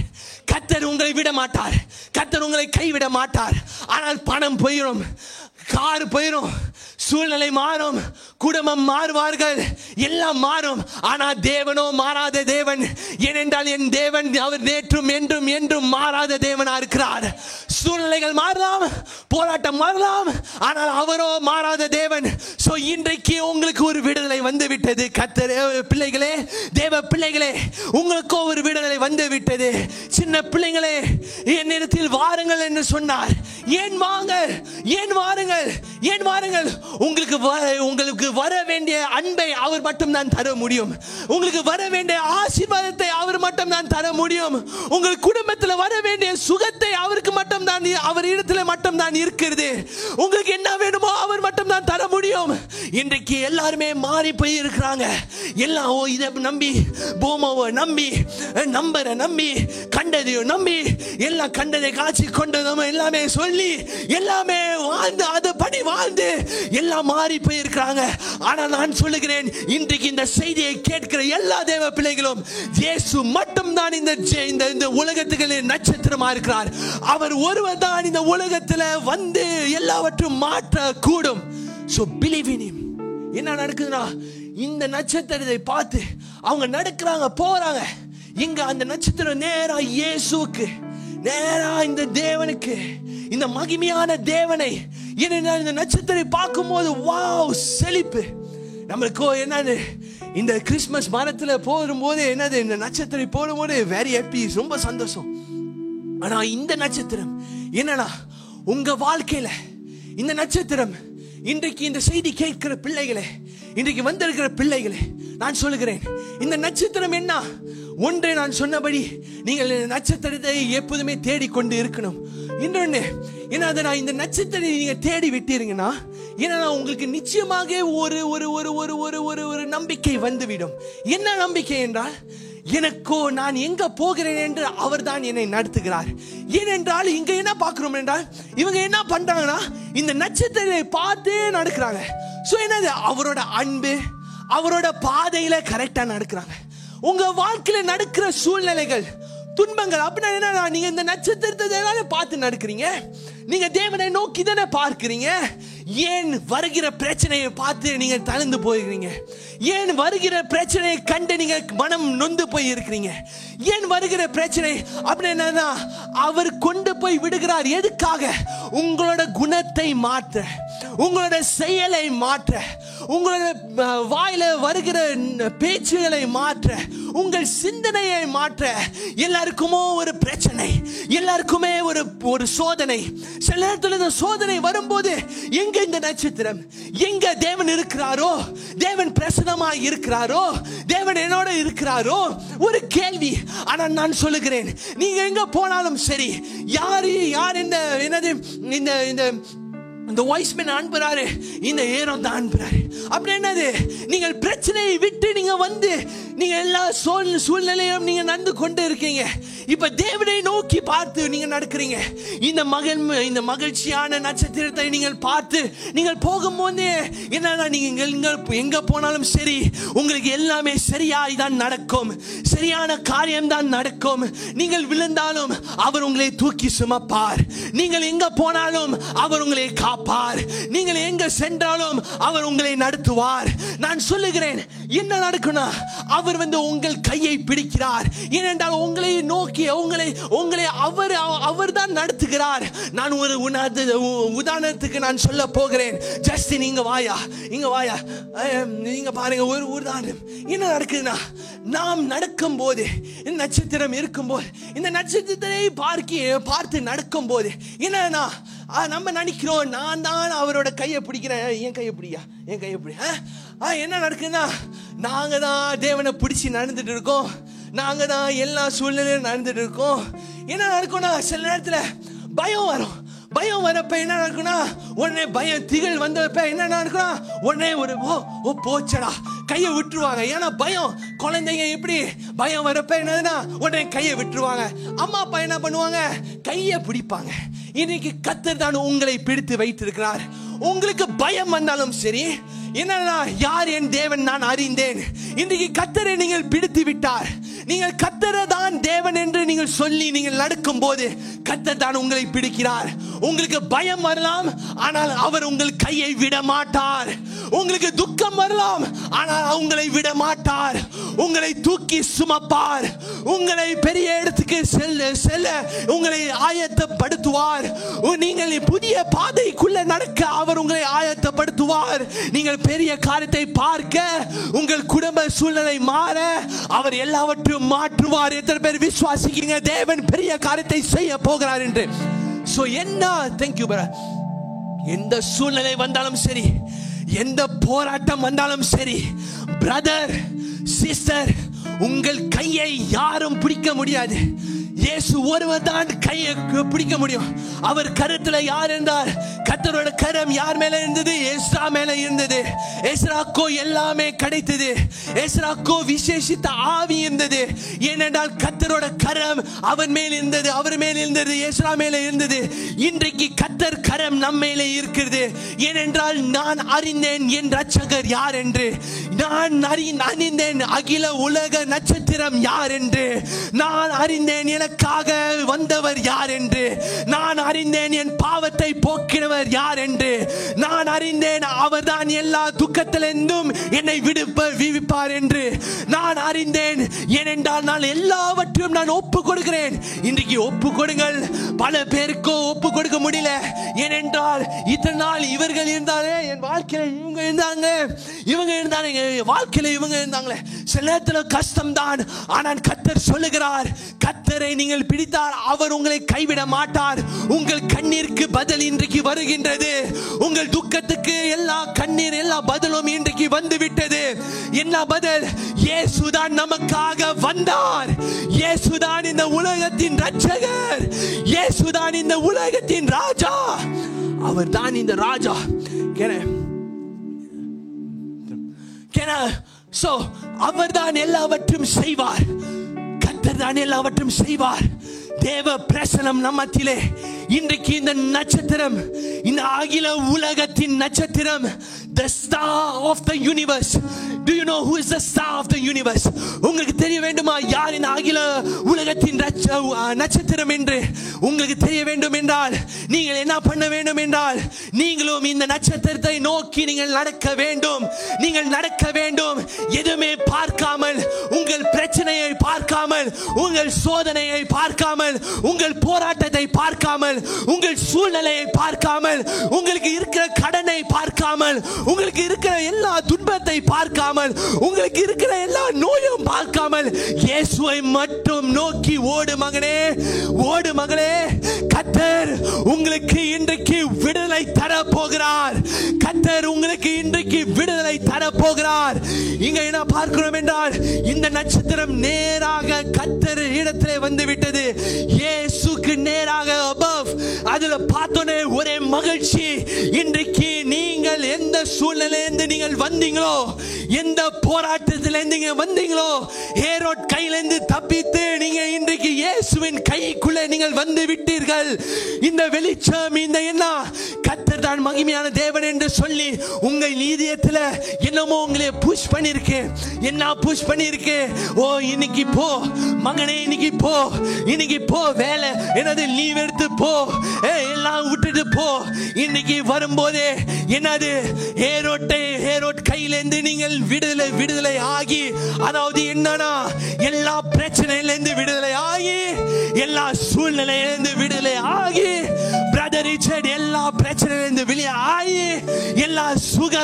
கர்த்தர் உங்களை விட மாட்டார். கர்த்தர் உங்களை கைவிட மாட்டார். ஆனால் பணம் போயிடும், கார் போயிடும், சூழ்நிலை மாறும், குடும்பம் மாறுவார்கள், எல்லாம் மாறும். ஆனால் தேவனோ மாறாத தேவன். ஏனென்றால் என் தேவன் அவர் நேற்றும் என்றும் என்றும் மாறாத தேவனா இருக்கிறார். சூழ்நிலைகள் மாறலாம், போராட்டம் மாறலாம், ஆனால் அவரோ மாறாத தேவன். சோ இன்றைக்கு உங்களுக்கு ஒரு விடுதலை வந்து விட்டது. கர்த்தர் பிள்ளைகளே, தேவ பிள்ளைகளே, உங்களுக்கோ ஒரு விடுதலை வந்து விட்டது. சின்ன பிள்ளைகளே, என்னிடத்தில் வாருங்கள் என்று சொன்னார். ஏன் வாங்க, ஏன் வாருங்கள், ஏன் வாருங்கள். உங்களுக்கு வர வேண்டிய அன்பை அவர் மட்டும் தான் தர முடியும். உங்களுக்கு வர வேண்டிய ஆசீர்வாதத்தை அவர் மட்டும் தான் தர முடியும். உங்கள் குடும்பத்தில் வர வேண்டிய சுகத்தை அவருக்கு மட்டும் தான், அவர் இடத்துல மட்டும் தான் இருக்கிறது. உங்களுக்கு என்ன வேணுமோ அவர் மட்டும் தான் தர முடியும். இன்றைக்கு எல்லாருமே மாறி போய் இருக்கிறாங்க. எல்லாம் இதை நம்பி, பூமாவை நம்பி, நம்பரை நம்பி, கண்டதையும் நம்பி, எல்லாம் கண்டதை காட்சி கொண்டதும் எல்லாமே சொல்லி எல்லாமே வாழ்ந்து அதுபடி வாழ்ந்து எல்லாம் மாறி போய் இருக்கிறாங்க. ஆனால் நான் சொல்லுகிறேன், இன்றைக்கு இந்த செய்தியை கேட்கிற எல்லா தேவ பிள்ளைகளும் இயேசு மட்டும் தான் இந்த உலகத்துக்கு நட்சத்திரமா இருக்கிறார். அவர் ஒருவர் தான் இந்த உலகத்தில் வந்து எல்லாவற்றும் மாற்ற கூடும். So believe in him. என்ன நடக்குதுன்னா, இந்த நட்சத்திரத்தை பார்த்து அவங்க நடக்கிறாங்க, போறாங்க. இங்க அந்த நட்சத்திரம் நேரா இயேசுவுக்கு, நேரா இந்த தேவனுக்கு, இந்த மகிமையான தேவனை. ஏன்னா இந்த நட்சத்திரத்தை பார்க்கும்போது வாவ் செழிப்பு. நம்மளுக்கு என்னது, இந்த கிறிஸ்மஸ் மரத்துல போடும்போது என்னது, இந்த நட்சத்திரம் போடும்போது வெரி ஹாப்பி, ரொம்ப சந்தோஷம். ஆனா இந்த நட்சத்திரம் என்னன்னா, உங்க வாழ்க்கையில இந்த நட்சத்திரம், இன்றைக்கு இந்த செய்தி கேட்கிற பிள்ளைகளே, இன்றைக்கு வந்திருக்கிற பிள்ளைகளே, நான் சொல்லுகிறேன், இந்த நட்சத்திரம் என்ன? ஒன்றை நான் சொன்னபடி நீங்கள் நட்சத்திரத்தை எப்போதுமே தேடிக்கொண்டு இருக்கணும். இன்னொன்னு என்ன, இந்த நட்சத்திரத்தை நீங்க தேடி விட்டீங்கன்னா, ஏன்னா உங்களுக்கு நிச்சயமாக ஒரு ஒரு ஒரு ஒரு ஒரு ஒரு ஒரு நம்பிக்கை வந்துவிடும். என்ன நம்பிக்கை என்றால், எனக்கோ நான் எங்க போகிறேன் என்று அவர் தான் என்னை நடத்துகிறார். ஏனென்றால் இங்க என்ன பார்க்கிறோம் என்றால், இவங்க என்ன பண்றாங்கன்னா, இந்த நட்சத்திரத்தை பார்த்து நடக்கிறாங்க. சோ என்னது, அவரோட அன்பு, அவரோட பாதையில கரெக்டா நடக்கிறாங்க. உங்க வாழ்க்கையில நடக்கிற சூழ்நிலைகள், துன்பங்கள் அப்படின்னா என்ன, நீங்க இந்த நட்சத்திரத்தை பார்த்து நடக்கிறீங்க. நீங்க தேவனை நோக்கி தானே பார்க்கிறீங்க. ஏன் வருகிற பிரச்சனையை பார்த்து நீங்க தளர்ந்து போயிருக்கீங்க? ஏன் வருகிற பிரச்சனையை கண்டு நீங்க மனம் நொந்து போய் இருக்கிறீங்க? ஏன் வருகிற பிரச்சனை அப்படின்னா, அவர் கொண்டு போய் விடுகிறார். எதுக்காக? உங்களோட குணத்தை மாற்ற, உங்களோட செயலை மாற்ற, உங்களோட வாயில வருகிற பேச்சுகளை மாற்ற, உங்கள் சிந்தனையை மாற்ற. எல்லாருக்குமோ ஒரு பிரச்சனை, எல்லாருக்குமே ஒரு சோதனை. சில நேரத்தில் இந்த சோதனை வரும்போது, எங்க இந்த நட்சத்திரம், எங்க தேவன் இருக்கிறாரோ, தேவன் பிரசன்னமாய் இருக்கிறாரோ, தேவன் என்னோட இருக்கிறாரோ, ஒரு கேள்வி. ஆனால் நான் சொல்லுகிறேன், நீங்க எங்க போனாலும் சரி, யார் என்னது இந்த வாய்ஸ்மேன் அனுப்புறாரு, இந்த ஏரோன் தான் அனுப்புறாரு. அப்படி என்னது, நீங்கள் பிரச்சனையை விட்டு நீங்க வந்து நீங்க எல்லா சூழ்நிலையும் நீங்க நடந்து கொண்டு இருக்கீங்க. இப்ப தேவனை நோக்கி பார்த்து நீங்க நடக்கிறீங்க. இந்த மகிழ்ச்சியான நட்சத்திரத்தை நீங்கள் பார்த்து நீங்கள் போகும்போது என்னன்னா, நீங்க எங்க போனாலும் சரி, உங்களுக்கு எல்லாமே சரியாய் தான் நடக்கும், சரியான காரியம் தான் நடக்கும். நீங்கள் விழுந்தாலும் அவர் உங்களை தூக்கி சுமப்பார். நீங்கள் எங்க போனாலும் அவர் உங்களை காப்பார். நீங்கள் எங்க சென்றாலும் அவர் உங்களை நடத்துவார். நான் சொல்லுகிறேன், என்ன நடக்கும்னா, அவர் உங்கள் கையை பிடிக்கிறார். ஏனென்றால் உங்களை நோக்கி உங்களை அவர் தான் நடத்துகிறார். நான் ஒரு உதாரணத்துக்கு நான் சொல்ல போகிறேன். ஜஸ்ட் நீங்க வாயா, நீங்க பாருங்க, ஒரு உதாரணம். என்ன நடக்குதுன்னா, நாம் நடக்கும் போது, இந்த நட்சத்திரம் இருக்கும் போது, இந்த நட்சத்திரத்தை பார்த்து நடக்கும் போது என்னன்னா, நம்ம நினைக்கிறோம், நான் தான் அவரோட கையை பிடிக்கிறேன். என் கையை பிடியா, என் கையை பிடி. என்ன நடக்குதுன்னா, நாங்க தான் தேவனை பிடிச்சி நடந்துட்டு இருக்கோம். நாங்க தான் எல்லா சூழ்நிலையும் நடந்துட்டு இருக்கோம். என்ன நடக்கும்னா, சில நேரத்துல பயம் வரும். பயம் வரப்ப என்ன நடக்கும்னா, உடனே பயம் திகழ் வந்தப்ப என்ன நடக்கும்னா, உடனே ஒரு போச்சடா கையை விட்டுருவாங்க. ஏன்னா பயம். குழந்தைங்க எப்படி பயம் வரப்ப என்னதுன்னா, உடனே கையை விட்டுருவாங்க. அம்மா அப்பா என்ன பண்ணுவாங்க, கையை பிடிப்பாங்க. இன்னைக்கு கர்த்தர் தான் உங்களை பிடித்து வைத்திருக்கிறார். உங்களுக்கு பயம் வந்தாலும் சரி, என்னன்னா, யார் என் தேவன் நான் அறிந்தேன். இன்றைக்கு கர்த்தரை நீங்கள் பிடித்து விட்டார். நீங்கள் கர்த்தரை தான் தேவன் என்று நீங்கள் சொல்லி நீங்கள் நடக்கும் போது கர்த்தர் தான் உங்களை பிடிக்கிறார். உங்களுக்கு பயம் வரலாம், ஆனால் அவர் உங்கள் கையை விட மாட்டார். உங்களுக்கு துக்கம் வரலாம், ஆனால் உங்களை விட மாட்டார். உங்களை தூக்கி சுமப்பார். உங்களை பெரிய இடத்துக்கு செல்ல உங்களை ஆயத்தப்படுத்துவார். நீங்கள் புதிய பாதைக்குள்ள நடக்க அவர் உங்களை ஆயத்தப்படுத்துவார். நீங்கள் பெரிய காரியத்தை பார்க்க, உங்கள் குடும்ப சூழ்நிலை மாற அவர் எல்லாவற்றையும் மாற்றுவார். எத்தனை பேர் விசுவாசிக்கீங்க தேவன் பெரிய காரியத்தை செய்ய போகிறார் என்று? சோ என்ன, தேங்க்யூ பிரதர். எந்த சூழ்நிலை வந்தாலும் சரி, எந்த போராட்டம் வந்தாலும் சரி, பிரதர் சிஸ்டர், உங்கள் கையை யாரும் பிடிக்க முடியாது. இயேசு ஒருவர் தான் கையை பிடிக்க முடியும். அவர் கருத்துல யார் இருந்தார்? கர்த்தரோட கரம் யார் மேல இருந்தது? எஸ்ரா மேல இருந்தது. எஸ்ராக்கோ எல்லாமே கிடைத்தது. எஸ்ராக்கோ விசேஷித்த ஆவி இருந்தது. ஏனென்றால் கர்த்தரோட கரம் அவன் மேல் இருந்தது, அவர் மேல் இருந்தது, எஸ்ரா மேல இருந்தது. இன்றைக்கு கர்த்தர் கரம் நம்ம மேலே இருக்கிறது. ஏனென்றால் நான் அறிந்தேன் என் ரட்சகர் யார் என்று. நான் அறிந்தேன் அகில உலக நட்சத்திரம் யார் என்று. நான் அறிந்தேன் எனக்காக வந்தவர் யார் என்று. நான் அறிந்தேன் என் பாவத்தை போக்கினவர் யார் என்று. நான் அறிந்தேன் அவர்தான் எல்லா துக்கத்திலிருந்தும் என்னை விடுவிப்பார் என்று நான் அறிந்தேன். ஏனென்றால் நான் எல்லாவற்றையும் நான் ஒப்பு கொடுக்கிறேன். இன்றைக்கு ஒப்பு கொடுங்கள். பல பேருக்கோ ஒப்பு கொடுக்க முடியல. ஏனென்றால் இத்தனை நாள் இவர்கள் இருந்தாலே என் வாழ்க்கையில இவங்க இருந்தாங்க, இவங்க இருந்தாங்க, வாழ்க்கையில இவங்க இருந்தாங்களே. சில நேரத்தில் கஷ்டம் தான். ஆனால் கர்த்தர் சொல்லுகிறார், கர்த்தரை நீங்கள் பிடித்தால் அவர் உங்களை கைவிட மாட்டார். உங்கள் கண்ணீருக்கு பதில் இன்றைக்கு வருகின்றது. உங்கள் துக்கத்துக்கு எல்லா கண்ணீர் எல்லா பதிலும் இன்றைக்கு வந்து விட்டது. என்ன பதில்? இயேசுதான் நமக்காக வந்தார். இயேசுதான் இந்த உலகத்தின் ரட்சகர். இயேசுதான் இந்த உலகத்தின் ராஜா. அவர் தான் இந்த ராஜா. அவர் தான் எல்லாவற்றையும் செய்வார். கர்த்தர் தான் எல்லாவற்றையும் செய்வார். தேவ பிரசனம் நம்மத்திலே இன்றைக்கு இந்த நட்சத்திரம், இந்த அகில உலகத்தின் நட்சத்திரம், the star of the universe. Do you know who is the star of the universe? உங்களுக்கு தெரிய வேண்டுமா யார் இந்த அகில உலகத்தின் நட்சத்திரம் என்று? உங்களுக்கு தெரிய வேண்டும் என்றால் நீங்கள் என்ன பண்ண வேண்டும் என்றால், நீங்களும் இந்த நட்சத்திரத்தை நோக்கி நீங்கள் நடக்க வேண்டும். நீங்கள் நடக்க வேண்டும். எதுவுமே பார்க்காமல், உங்கள் பிரச்சனையை பார்க்காமல், உங்கள் சோதனையை பார்க்காமல், உங்கள் போராட்டத்தை பார்க்காமல், உங்கள் சூழ்நிலையை பார்க்காமல், உங்களுக்கு இருக்கிற கடனை பார்க்காமல், உங்களுக்கு இருக்கிற எல்லா துன்பத்தை பார்க்காமல், உங்களுக்கு இருக்கிற எல்லா நோயும் பார்க்காமல், இயேசுவை மட்டும் நோக்கி ஓடு மகனே, ஓடு மகளே. கர்த்தர் உங்களுக்கு இன்றைக்கு விடுதலை தர போகிறார். கர்த்தர் உங்களுக்கு இன்றைக்கு விடுதலை தர போகிறார். இங்க என்ன பார்க்கிறோம் என்றால், இந்த நட்சத்திரம் நேராக கர்த்தர் இடத்திலே வந்து விட்டது. இயேசுக்கு நேராக above. அதுல பார்த்தோனே ஒரே மகிழ்ச்சி. இன்றைக்கு நீங்கள் எந்த சூழ்நிலையிலிருந்து நீங்கள் வந்தீங்களோ, எந்த போராட்டத்திலிருந்து நீங்க வந்தீங்களோ, ஹேரோட் கையிலிருந்து தப்பித்து நீங்க இன்றைக்கு இயேசுவின் கைக்குள்ளே நீங்கள் வந்து விட்டீர்கள். இந்த வெளிச்சம், இந்த என்ன, கர்த்தர் தான் மகிமையான தேவன் என்று சொல்லி உங்கள் இதயத்துல என்னமோ உங்களை புஷ் பண்ணிருக்கு. என்ன புஷ் பண்ணிருக்கு? ஓ இன்னைக்கு போ மகனே, இன்னைக்கு போ, இன்னைக்கு போ, வேலை என்னது லீவ் எடுத்து போ, எல்லாம் விட்டுட்டு போ. இன்னைக்கு வரும்போதே என்னது, ஹேரோட் கையிலிருந்து நீங்கள் விடுதலை ஆகி, அதாவது என்னன்னா எல்லா பிரச்சனையிலிருந்து விடுதலை ஆகி, எல்லா சூழ்நிலையிலிருந்து விடுதலை ஆகி, பிரதர் ரிச்சர்ட் எல்லா பிரச்சனையிலிருந்து வெளியே ஆகி, எல்லா சுக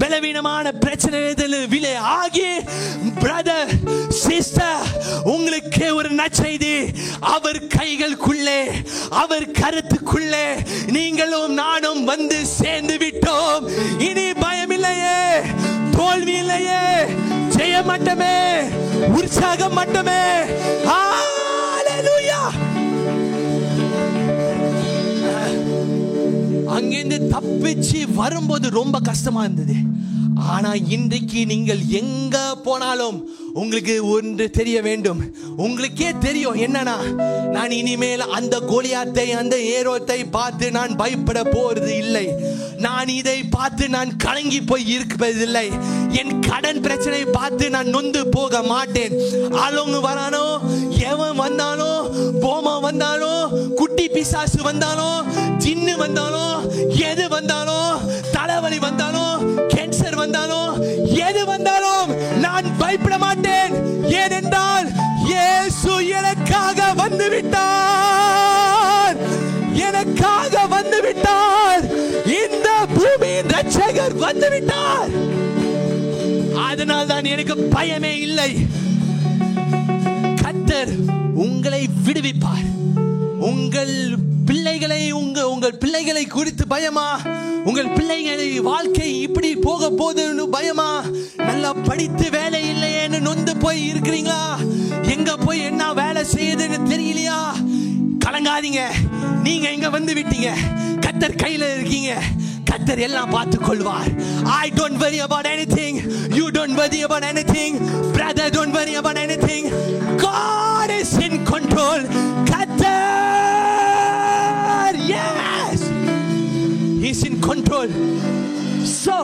பலவீனமான பிரச்சனையிலிருந்து வெளியே ஆகி, பிரதர் சிஸ்டர் உங்களுக்கு ஒரு நற்செய்தி. அவர் கைகளுக்குள்ளே, அவர் கருத்துக்குள்ளே நீங்களும் நானும் வந்து சேர்ந்து விட்டோம். இனி பயம் இல்லையே, தோல்வி இல்லையே, ஜெயம் மட்டுமே, உற்சாகம் மட்டுமே. ஹalleluya. அங்கிருந்து தப்பிச்சு வரும்போது ரொம்ப கஷ்டமா இருந்தது. ஆனா இன்றைக்கு நீங்கள் எங்க போனாலும் உங்களுக்கு ஒன்று தெரிய வேண்டும். உங்களுக்கே தெரியும் என்னன்னா, நான் இனிமேல் அந்த கோலியாத்தை, அந்த ஏரோத்தை பார்த்து நான் பயப்பட போறது இல்லை. நான் இதை பார்த்து நான் கலங்கி போய் இருப்பதில்லை. என் கடன் பிரச்சனை பார்த்து நான் நொந்து போக மாட்டேன். ஆளுங்க வரானோ, எவன் வந்தானோ, போமா வந்தானோ, குட்டி பிசாசு வந்தானோ, ஜின்னு வந்தானோ, எது வந்தானோ, தலைவலி வந்தானோ, கேன்சர் வந்தானோ, எது வந்தாலும் நான் பயப்பட மாட்டேன். ஏனென்றால் இயேசு எனக்காக வந்து விட்டார். எனக்காக வந்து விட்டார். இந்த பூமியின் ரட்சகர் வந்து விட்டார். அதனால் தான் எனக்கு பயமே இல்லை. கர்த்தர் உங்களை விடுவிப்பார். உங்கள் பிள்ளைகள் உங்கள் பிள்ளைகளை குறித்து பயமா? உங்கள் பிள்ளைகளை வாழ்க்கை இப்படி போக போகுதுன்னு பயமா? நல்லா படித்து வேலை இல்லையேன்னு நொந்து போய் இருக்கிறீங்களா? எங்க போய் என்ன வேலை செய்யுதுன்னு தெரியலையா? கலங்காதீங்க, நீங்க இங்க வந்து விட்டீங்க. கர்த்தர் கையில இருக்கீங்க. கர்த்தர் எல்லாம் பார்த்துக் கொள்வார். I don't worry about anything. You don't worry about anything. Brother, don't worry about anything. God is in control. கர்த்தர், yes, He's in control. So,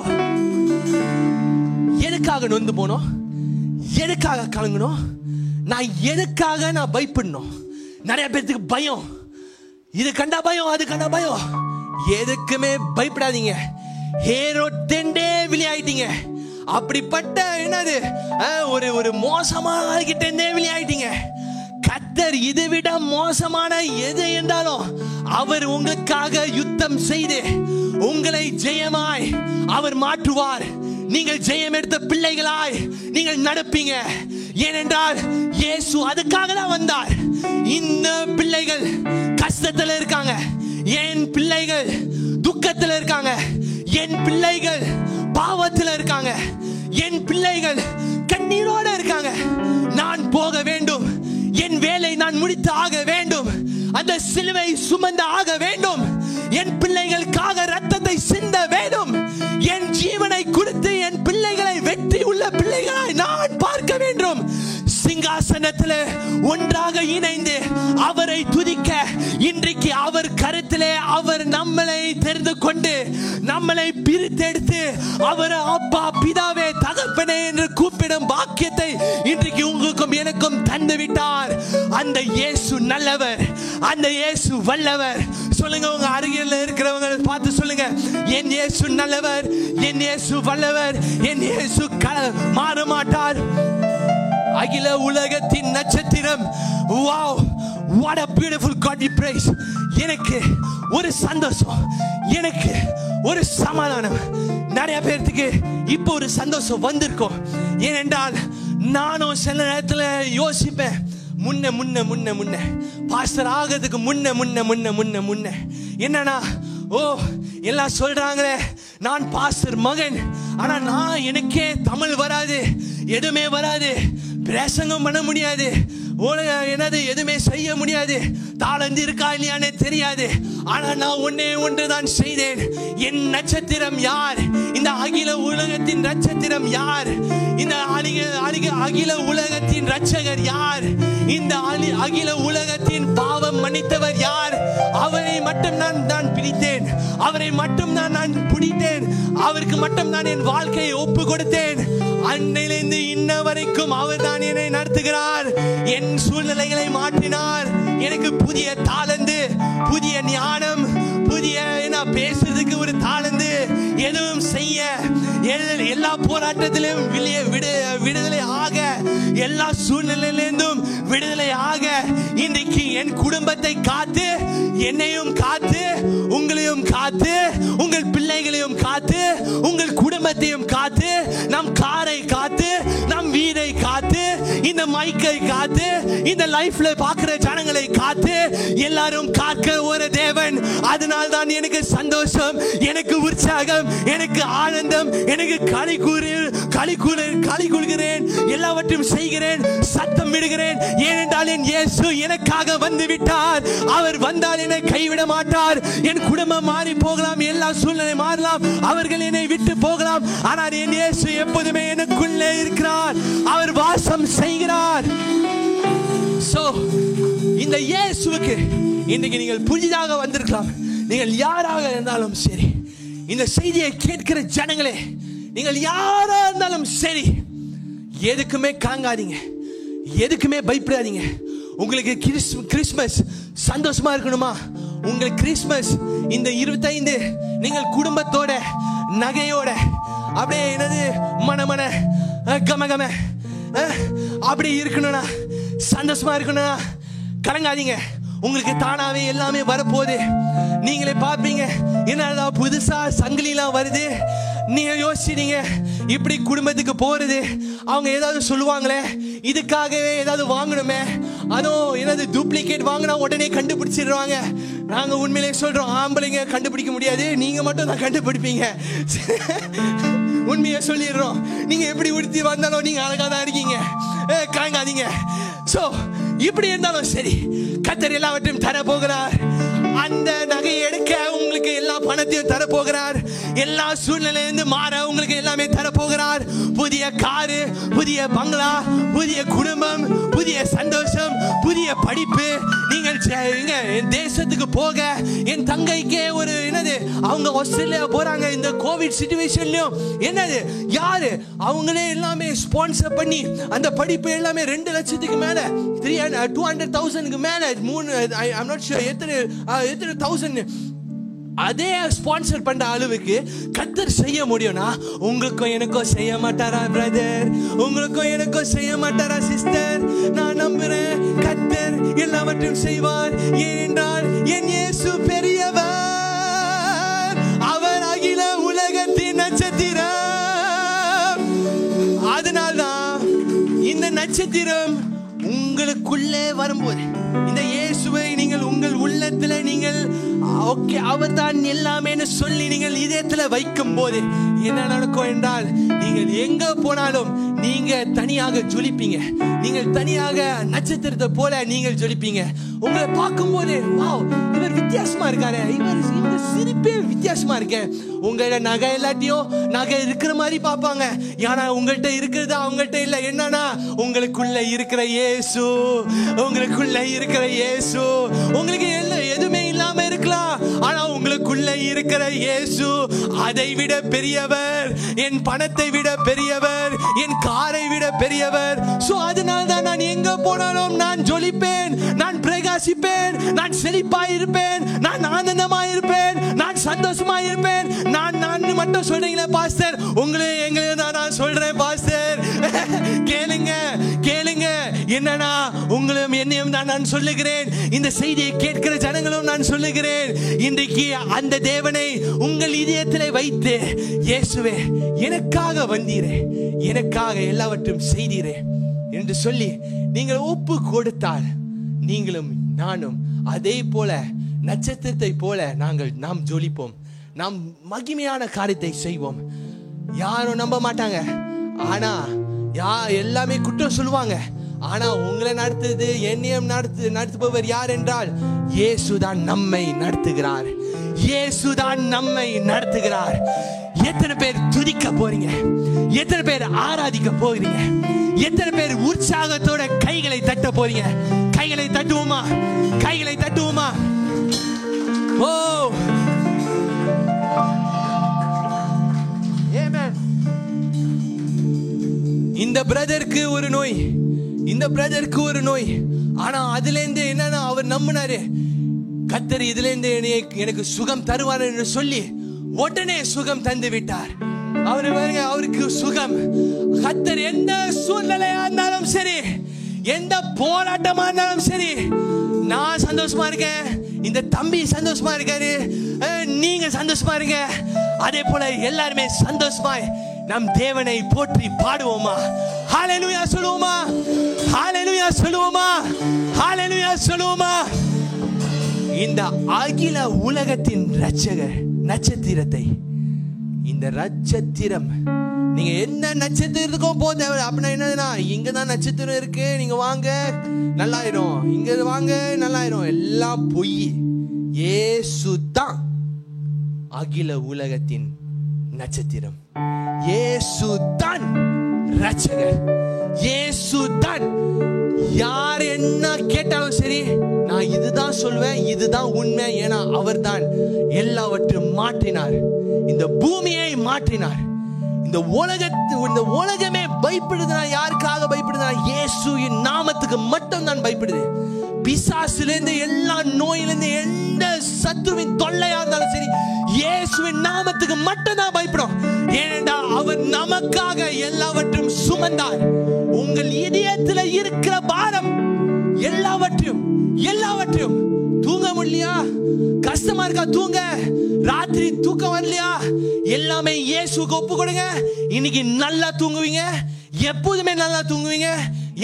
எதுக்காக நொந்து போனோம்? எதுக்காக கலங்கணும்? நான் பயப்படணும்? நிறைய பேருக்கு பயம். இது கண்டா பயம், அது கண்டா பயம். எதுக்குமே பயப்படாதீங்க. ஹேரோட்டே விளையாயிட்டீங்க. அப்படிப்பட்ட என்னது ஒரு மோசமான ஆகிட்டே விளையாயிட்டீங்க. கர்த்தர் இதை விட மோசமான எது என்றாலும் அவர் உங்களுக்காக யுத்தம் செய்து உங்களை ஜெயமாய் அவர் மாற்றுவார். நீங்கள் ஜெயம் எடுத்த பிள்ளைகளாய் நீங்கள் நடப்பீங்க. ஏனென்றால் இயேசு அதுக்காக தான் வந்தார். இந்த பிள்ளைகள் கஷ்டத்தில் இருக்காங்க, என் பிள்ளைகள் துக்கத்தில் இருக்காங்க, என் பிள்ளைகள் பாவத்தில் இருக்காங்க, என் பிள்ளைகள் கண்ணீரோட இருக்காங்க. நான் போக வேண்டும், என் வேலை நான் முடித்து ஆக வேண்டும், அந்த சிலுவை சுமந்து ஆக வேண்டும், என் பிள்ளைகளுக்காக ரத்தத்தை சிந்த வேண்டும், என் ஜீவனை கொடுத்து என் பிள்ளைகளை வெற்றி உள்ள பிள்ளைகளாய் நான் பார்க்க வேண்டும். சிங்காசனத்தில் ஒன்றாக இணைந்து அவரை துதிக்க இன்றைக்கு அவர் கருத்திலே அவர் நம்மளை தெரிந்து கொண்டு நம்மளை பிரித்தெடுத்து அவர் அப்பா பிதாவே தகப்பனே என்று கூப்பிடும் பாக்கியத்தை இன்றைக்கு உங்களுக்கும் எனக்கும் தந்து விட்டார். அந்த இயேசு நல்லவர், அந்த இயேசு வல்லவர். சொல்லுங்க, உங்க அருகில் இருக்கிறவங்க பார்த்து சொல்லுங்க, என் இயேசு நல்லவர், என் இயேசு வல்லவர், என் இயேசு மாற மாட்டார். அகில உலகத்தின் நட்சத்திரம். Wow, what a beautiful God we praise. எனக்கு ஒரு சந்தோஷம், எனக்கு ஒரு சமாதானம். நிறைய பேருக்கு இப்போ ஒரு சந்தோஷம் வந்திருக்கும். ஏனென்றால் நானும் சில நேரத்தில் யோசிப்பேன், முன்ன பாஸ்டர் ஆகிறதுக்கு முன்ன என்னன்னா, எல்லாம் சொல்றாங்களே நான் பாஸ்டர் மகன், ஆனா நான் எனக்கே தமிழ் வராது, எதுவுமே வராது, பிரசங்கம் பண்ண முடியாது, என்னது எதுவுமே செய்ய முடியாது, தாளந்து இருக்கா இல்லையானே தெரியாது. ஆனா நான் ஒன்று தான் செய்தேன். என் நட்சத்திரம் யார்? இந்த அகில உலகத்தின் நட்சத்திரம் யார்? இந்த அகில உலகத்தின் ரட்சகர் யார்? இந்த அகில உலகத்தின் பாவம் மன்னித்தவர் யார்? அவரை மட்டும் நான் பிடித்தேன், அவரை மட்டும் நான் பிடித்தேன், அவருக்கு மட்டும் நான் என் வாழ்க்கையை ஒப்பு கொடுத்தேன். அன்னையிலிருந்து இன்ன வரைக்கும் அவர் தான் என்னை நடத்துகிறார். என் சூழ்நிலைகளை மாற்றினார். எனக்கு புதிய தாளந்து, புதிய ஞானம், புதிய பேசுறதுக்கு ஒரு தாளந்து, எதுவும் செய்ய எல்லா போராட்டத்திலும் விடுதலை ஆக, எல்லா சூழ்நிலையிலிருந்தும் விடுதலை ஆக, இன்றைக்கு என் குடும்பத்தை காத்து, என்னையும் காத்து, உங்களையும் காத்து, உங்கள் பிள்ளைகளையும் காத்து, உங்கள் குடும்பத்தையும் காத்து, நம் காரை காத்து, நம் வீடை காத்து, இந்த மைக்கை காத்து, இந்த லைஃப்ல பார்க்கிற ஜனங்களை காத்து, எல்லாரும் காக்க ஒரு தேவன். அதனால் தான் எனக்கு சந்தோஷம், எனக்கு உற்சாகம், எனக்கு ஆனந்தம், எனக்கு களி கூறுகிறேன், எல்லாவற்றையும் செய்கிறேன், சத்தம் விடுகிறேன். ஏனென்றால் என் இயேசு எனக்காக வந்து விட்டார். அவர் வந்தால் என்னை கைவிட மாட்டார். என் குடும்பம் மாறி போகலாம், எல்லா சூழ்நிலை மாறலாம், அவர்கள் என்னை விட்டு போகலாம், ஆனால் என் இயேசு எப்போதுமே எனக்குள்ளே இருக்கிறார். அவர் வாசம் செய்கிறார். சோ இந்த இயேசுவுக்கு இன்றைக்கு நீங்கள் புதிதாக வந்திருக்கலாம். நீங்கள் யாராக இருந்தாலும் சரி, இந்த செய்தியை கேட்கிற ஜனங்களே, நீங்கள் யாரா இருந்தாலும் சரி, எதுக்குமே கலங்காதீங்க, எதுக்குமே பயப்படாதீங்க. உங்களுக்கு கிறிஸ்மஸ் சந்தோஷமா இருக்கணுமா? உங்களுக்கு கிறிஸ்மஸ் இந்த 25 நீங்கள் குடும்பத்தோட நகையோட அப்படியே என்னது மன கம அப்படி இருக்கணும்னா, சந்தோஷமா இருக்கணும்னா கலங்காதீங்க. உங்களுக்கு தானாவே எல்லாமே வரப்போகுது. நீங்களே பார்ப்பீங்க, என்னடா புதுசா சங்கிலிலாம் வருது. நீங்க யோசிச்சீங்க, இப்படி குடும்பத்துக்கு போறது, அவங்க ஏதாவது சொல்லுவாங்களே, இதுக்காகவே ஏதாவது வாங்கணுமே, அதோ ஏதாவது டூப்ளிகேட் வாங்கினா உடனே கண்டுபிடிச்சிடுவாங்க. நாங்க உண்மையிலே சொல்றோம், ஆம்பளைங்க கண்டுபிடிக்க முடியாது, நீங்க மட்டும் தான் கண்டுபிடிப்பீங்க. உண்மையை சொல்லிடுறோம். நீங்க எப்படி உடுத்தி வந்தாலும் நீங்க அழகா தான் இருக்கீங்க, கலங்காதீங்க. சோ இப்படி இருந்தாலும் சரி, கர்த்தர் எல்லாவற்றையும் தர போகிறார். அந்த நகையை எடுக்க உங்களுக்கு எல்லா பணத்தையும் தர போகிறார். எல்லா சூழ்நிலையிலிருந்து மாற உங்களுக்கு எல்லாமே தர போகிறார். புதிய காரு, புதிய பங்களா, புதிய குடும்பம், புதிய சந்தோஷம், புதிய படிப்பு. நீங்கள் என் தேசத்துக்கு போக, என் தங்கைக்கே ஒரு என்னது, அவங்க ஆஸ்திரேலியா போறாங்க இந்த கோவிட் சிச்சுவேஷன்லயும். என்னது, யாரு அவங்களே எல்லாமே ஸ்பான்சர் பண்ணி அந்த படிப்பு எல்லாமே 2 லட்சத்துக்கு மேல, 200,000 மேல, 3 எத்தனை 1000 அதே ஸ்பான்சர் பண்ற அளவுக்கு கர்த்தர் செய்ய முடியும்னா, உங்களுக்கும் எனக்கும் செய்ய மாட்டாரா பிரதர்? உங்களுக்கும் எனக்கும் செய்ய மாட்டாரா சிஸ்டர்? நான் நம்புறேன் கர்த்தர் எல்லாவற்றையும் செய்வார். ஏனென்றால் என் இயேசு பெரியவர், அவர் அகில உலகத்தின் நட்சத்திரம். அதனால்தான் இந்த நட்சத்திரம் உங்களுக்குள்ளே வரும்போது, இந்த இயேசுவை நீங்கள் உங்கள் உள்ளத்துல நீங்கள் ஓகே அவர் தான் எல்லாமே சொல்லி நீங்கள் இதயத்துல வைக்கும் போது என்ன நடக்கும் என்றால், நீங்கள் எங்க போனாலும் நீங்க தனியாக ஜொலிப்பீங்க. நீங்கள் தனியாக நட்சத்திரத்தை போல நீங்கள் ஜொலிப்பீங்க. உங்களை பார்க்கும் போது, வாவ், இவர் வித்தியாசமா இருக்காரு, இவர் சிரிப்பே வித்தியாசமா இருக்கு. உங்களோட நகை எல்லாத்தையும் நகை இருக்கிற மாதிரி பார்ப்பாங்க. ஏன்னா உங்கள்கிட்ட இருக்கிறது அவங்கள்ட்ட இல்லை. என்னன்னா, உங்களுக்குள்ள இருக்கிற இயேசு, உங்களுக்குள்ள இருக்கிற இயேசு. உங்களுக்கு எதுவுமே இல்லாம இருக்கலாம், ஆனா உங்களுக்குள்ள இருக்கிற இயேசு அதை விட பெரியவர், என் பணத்தை விட பெரியவர், என் காரை விட பெரியவர். சோ அதனால தான் நான் எங்க போனாலும் நான் ஜொலிப்பேன், நான் பிரகாசிப்பேன், நான் செழிப்பாய் இருப்பேன், நான் ஆனந்தமாய் இருப்பேன், நான் சந்தோஷமா இருப்பேன். நான் மட்டும் சொல்றீங்களே பாஸ்டர், உங்களே எங்க நான் சொல்றேன் பாஸ்டர். கேளுங்க கேளுங்க, என்னன்னா உங்களும் என்னையும் தான் நான் சொல்லுகிறேன், இந்த செய்தியை கேட்கிற ஜனங்களும் நான் சொல்லுகிறேன். இன்றைக்கு அந்த தேவனை உங்கள் இதயத்திலே வைத்து, இயேசுவே எனக்காக வந்தீரே, எனக்காக எல்லாவற்றையும் செய்தீரே என்று சொல்லி நீங்கள் ஒப்பு கொடுத்தால், நீங்களும் நானும் அதே போல நட்சத்திரத்தை போல நாம் ஜொலிப்போம். நாம் மகிமையான காரியத்தை செய்வோம். யாரும் நம்ப மாட்டாங்க, ஆனா எல்லாமே குற்றம் சொல்லுவாங்க. ஆனா உங்களை நடத்துது, என்னையும் நடத்துபவர் யார் என்றால், இயேசுதான் நம்மை நடத்துகிறார். இயேசுதான் நம்மை நடத்துகிறார். எத்தனை பேர் துதிக்க போறீங்க? எத்தனை பேர் ஆராதிக்க போறீங்க? எத்தனை பேர் உற்சாகத்தோட கைகளை தட்ட போறீங்க? கைகளை தட்டுவோமா? கைகளை தட்டுவோமா? ஓ ஆமென். இந்த பிரதருக்கு ஒரு நோய், இந்த பிரதருக்கு ஒரு நோய். ஆனா அதுல இருந்து என்னன்னா, அவர் நம்பினாரு, கர்த்தர் இதுல இருந்து எனக்கு சுகம் தருவார் என்று சொல்லி உடனே சுகம் தந்து விட்டார். அவருக்கு சுகம். கர்த்தர் எந்த சூழ்நிலையா இருந்தாலும் சரி, எந்த போராட்டமா இருந்தாலும் சரி, நான் சந்தோஷமா இருக்கேன், இந்த தம்பி சந்தோஷமா இருக்காரு, நீங்க சந்தோஷமா இருங்க. அதே போல எல்லாருமே சந்தோஷமாய் நம் தேவனை போற்றி பாடுவோமா? ஹalleluya சொல்லுவோமா? ஹalleluya சொல்லுவோமா? ஹalleluya சொல்லுவோமா? இந்த அகில உலகத்தின் இரட்சகர் நட்சத்திரத்தை, இந்த நட்சத்திரம், நீங்க என்ன நட்சத்திரத்துக்கும் போக தேவை. அப்படின்னா என்னதுன்னா, இங்கதான் நட்சத்திரம் இருக்கு, நீங்க வாங்க நல்லாயிரும், இங்க வாங்க நல்லாயிரும், எல்லாம் பொய். இயேசு தான் அகில உலகத்தின் நட்சத்திரம். இயேசு தான் இரட்சகர். இயேசு தான். யார் என்ன கேட்டாலும் சரி, நான் இதுதான் சொல்வேன், இதுதான் உண்மை. ஏன்னா அவர் தான் எல்லாவற்றையும் மாற்றினார், இந்த பூமியை மாற்றினார். இந்த உலகமே பயப்படுதுனா யாருக்காக பயப்படுதுனா, இயேசுவின் நாமத்துக்கு மட்டும் தான் பயப்படுது. பிசாசிலிருந்து, எல்லா நோயிலிருந்து, எந்த சத்துருவின் தொல்லையா இருந்தாலும் சரி, இயேசுவின் நாமத்துக்கு மட்டும் தான் பயப்படும். ஏனென்றால் அவர் நமக்காக எல்லாவற்றையும் சுமந்தார். உங்கள் இதயத்தில் இருக்கிற பாரம் எல்லாவற்றையும் தூங்க முடியலையா? கஷ்டமா இருக்கா? தூங்க. ராத்திரி தூக்கம் வரலையா? எல்லாமே இயேசுக்கு ஒப்பு கொடுங்க. இன்னைக்கு நல்லா தூங்குவீங்க, எப்போதுமே நல்லா தூங்குவீங்க.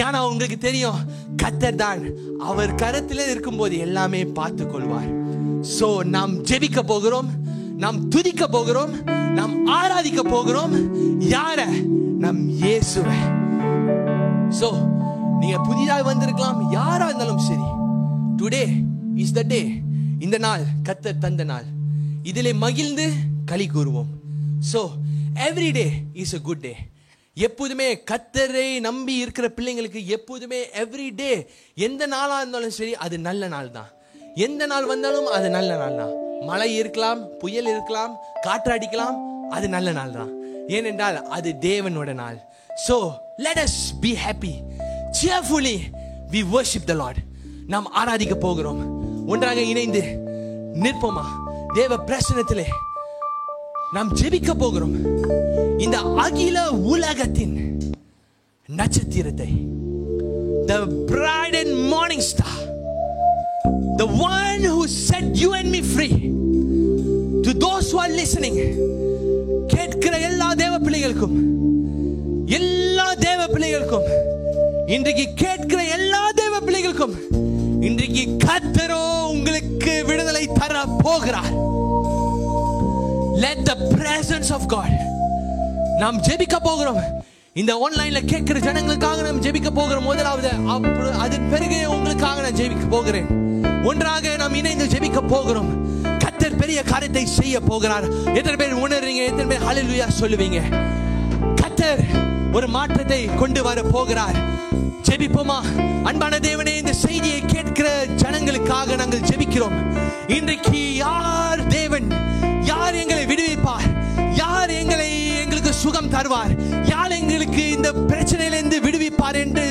ஏன்னா உங்களுக்கு தெரியும், கர்த்தர் தான் அவர் கரத்திலே இருக்கும்போது எல்லாமே பார்த்து கொள்வார். சோ நாம் ஜெபிக்க போகிறோம், நாம் துதிக்க போகிறோம், நாம் ஆராதிக்க போகிறோம். யார? நம் இயேசுவை. சோ நீங்க புதிதாக வந்திருக்கலாம், யாரா இருந்தாலும் சரி, டுடே இஸ் த டே. இந்த நாள் கர்த்தர் தந்த நாள், இதிலே மகிழ்ந்து களி கூறுவோம். So every day is a good day. எப்போதுமே கர்த்தரை நம்பி இருக்கிற பிள்ளைங்களுக்கு எப்போதுமே எவ்ரி டே, எந்த நாளா இருந்தாலும் சரி அது நல்ல நாள் தான். எந்த நாள் வந்தாலும் அது நல்ல நாள் தான். மழை இருக்கலாம், புயல் இருக்கலாம், காற்று அடிக்கலாம், அது நல்ல நாள் தான். ஏனென்றால் அது தேவனோட நாள். So let us be happy, cheerfully we worship the Lord. நாம் ஆராதிக்க போகிறோம். ஒன்றாக இணைந்து நிற்போமா? தேவ பிரசன்னத்திலே நாம் ஜெபிக்க போகிறோம். இந்த அகில உலகத்தின் நட்சத்திரத்தை, the bright and morning star, the one who set you and me free. To those who are listening, கேட்கிற எல்லா தேவ பிள்ளைகளுக்கும், எல்லா தேவ பிள்ளைகளுக்கும், இன்றைக்கு கேட்கிற எல்லா தேவ பிள்ளைகளுக்கும் இன்றைக்கு கர்த்தரோ உங்களுக்கு விடுதலை தர போகிறார். Let the presence of God. நாம் ஜெபிக்க போகிறோம். இந்த ஆன்லைன்ல கேட்கிற ஜனங்களுக்காக நாம் ஜெபிக்க போகிறோம். முதலாவது அதன் பிறகு உங்களுக்காக நான் ஜெபிக்க போகிறேன். ஒன்றாக நாம் இணைந்து ஜெபிக்க போகிறோம். கர்த்தர் பெரிய காரியத்தை செய்ய போகிறார். எத்தனை பேர் உணர்றீங்க? எத்தனை பேர் ஹல்லேலூயா சொல்லுவீங்க? கர்த்தர் ஒரு மாற்றத்தை கொண்டு வர போகிறார். ஜெபிப்போமா? அன்பான தேவனே, இந்த செய்தியை கேட்கிற ஜனங்களுக்காக நாங்கள் ஜெபிக்கிறோம். இன்றைக்கு யார் தேவன், யார் எங்களை விடுவிப்பார், யார் எங்களுக்கு சுகம் தருவார், யார் எங்களுக்கு இந்த பிரச்சனையிலிருந்து விடுவிப்பார் என்று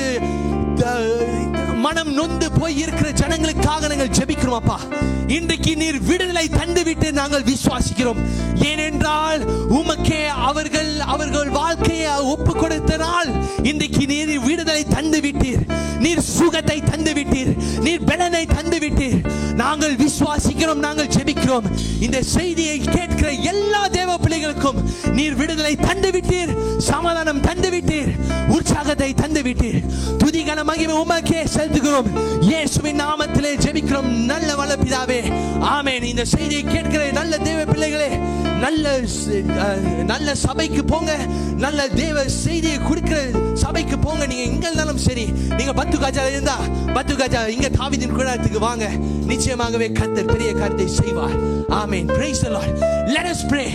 மனம் நொந்து போய் இருக்கிற ஜனங்களுக்காக நாங்கள் ஜெபிக்கிறோம். அப்பா, இன்றைக்கு நீர் விடுதலை தந்துவிட்டு நாங்கள் விசுவாசிக்கிறோம். ஏனென்றால் உமக்கே அவர்கள் வாழ்க்கையை ஒப்பு கொடுத்தனால் இன்றைக்கு நீர் விடுதலை தந்து விட்டீர், நீர் சுகத்தை தந்து விட்டீர், நீர் பலனை தந்து விட்டீர். நாங்கள் விசுவாசிக்கிறோம், நாங்கள் ஜெபிக்கிறோம். இந்த செய்தியை கேட்கிற எல்லா தேவ பிள்ளைகளுக்கும் நீர் விடுதலை தந்து விட்டீர், சமாதானம் தந்து விட்டீர், உற்சாகத்தை தந்து விட்டீர். துதிகன மகிமை உமக்கே செலுத்துகிறோம். இயேசுவின் நாமத்திலே ஜெபிக்கிறோம் நல்ல வல்ல பிதாவே, ஆமென். இந்த செய்தியை கேட்கிற நல்ல தேவ பிள்ளைகளே, நல்ல சபைக்கு போங்க, நல்ல தேவ செய்தியை கொடுக்கிற சபைக்கு போங்க. நீங்க எங்க இருந்தாலும் சரி, நீங்க பத்துகாஜால இருந்தா பத்துகாஜா இங்க தாவீதின் கூடாரத்துக்கு வாங்க. நிச்சயமாகவே கர்த்தர் பெரிய காரியத்தை செய்வார். ஆமென். Praise the Lord. Let us pray.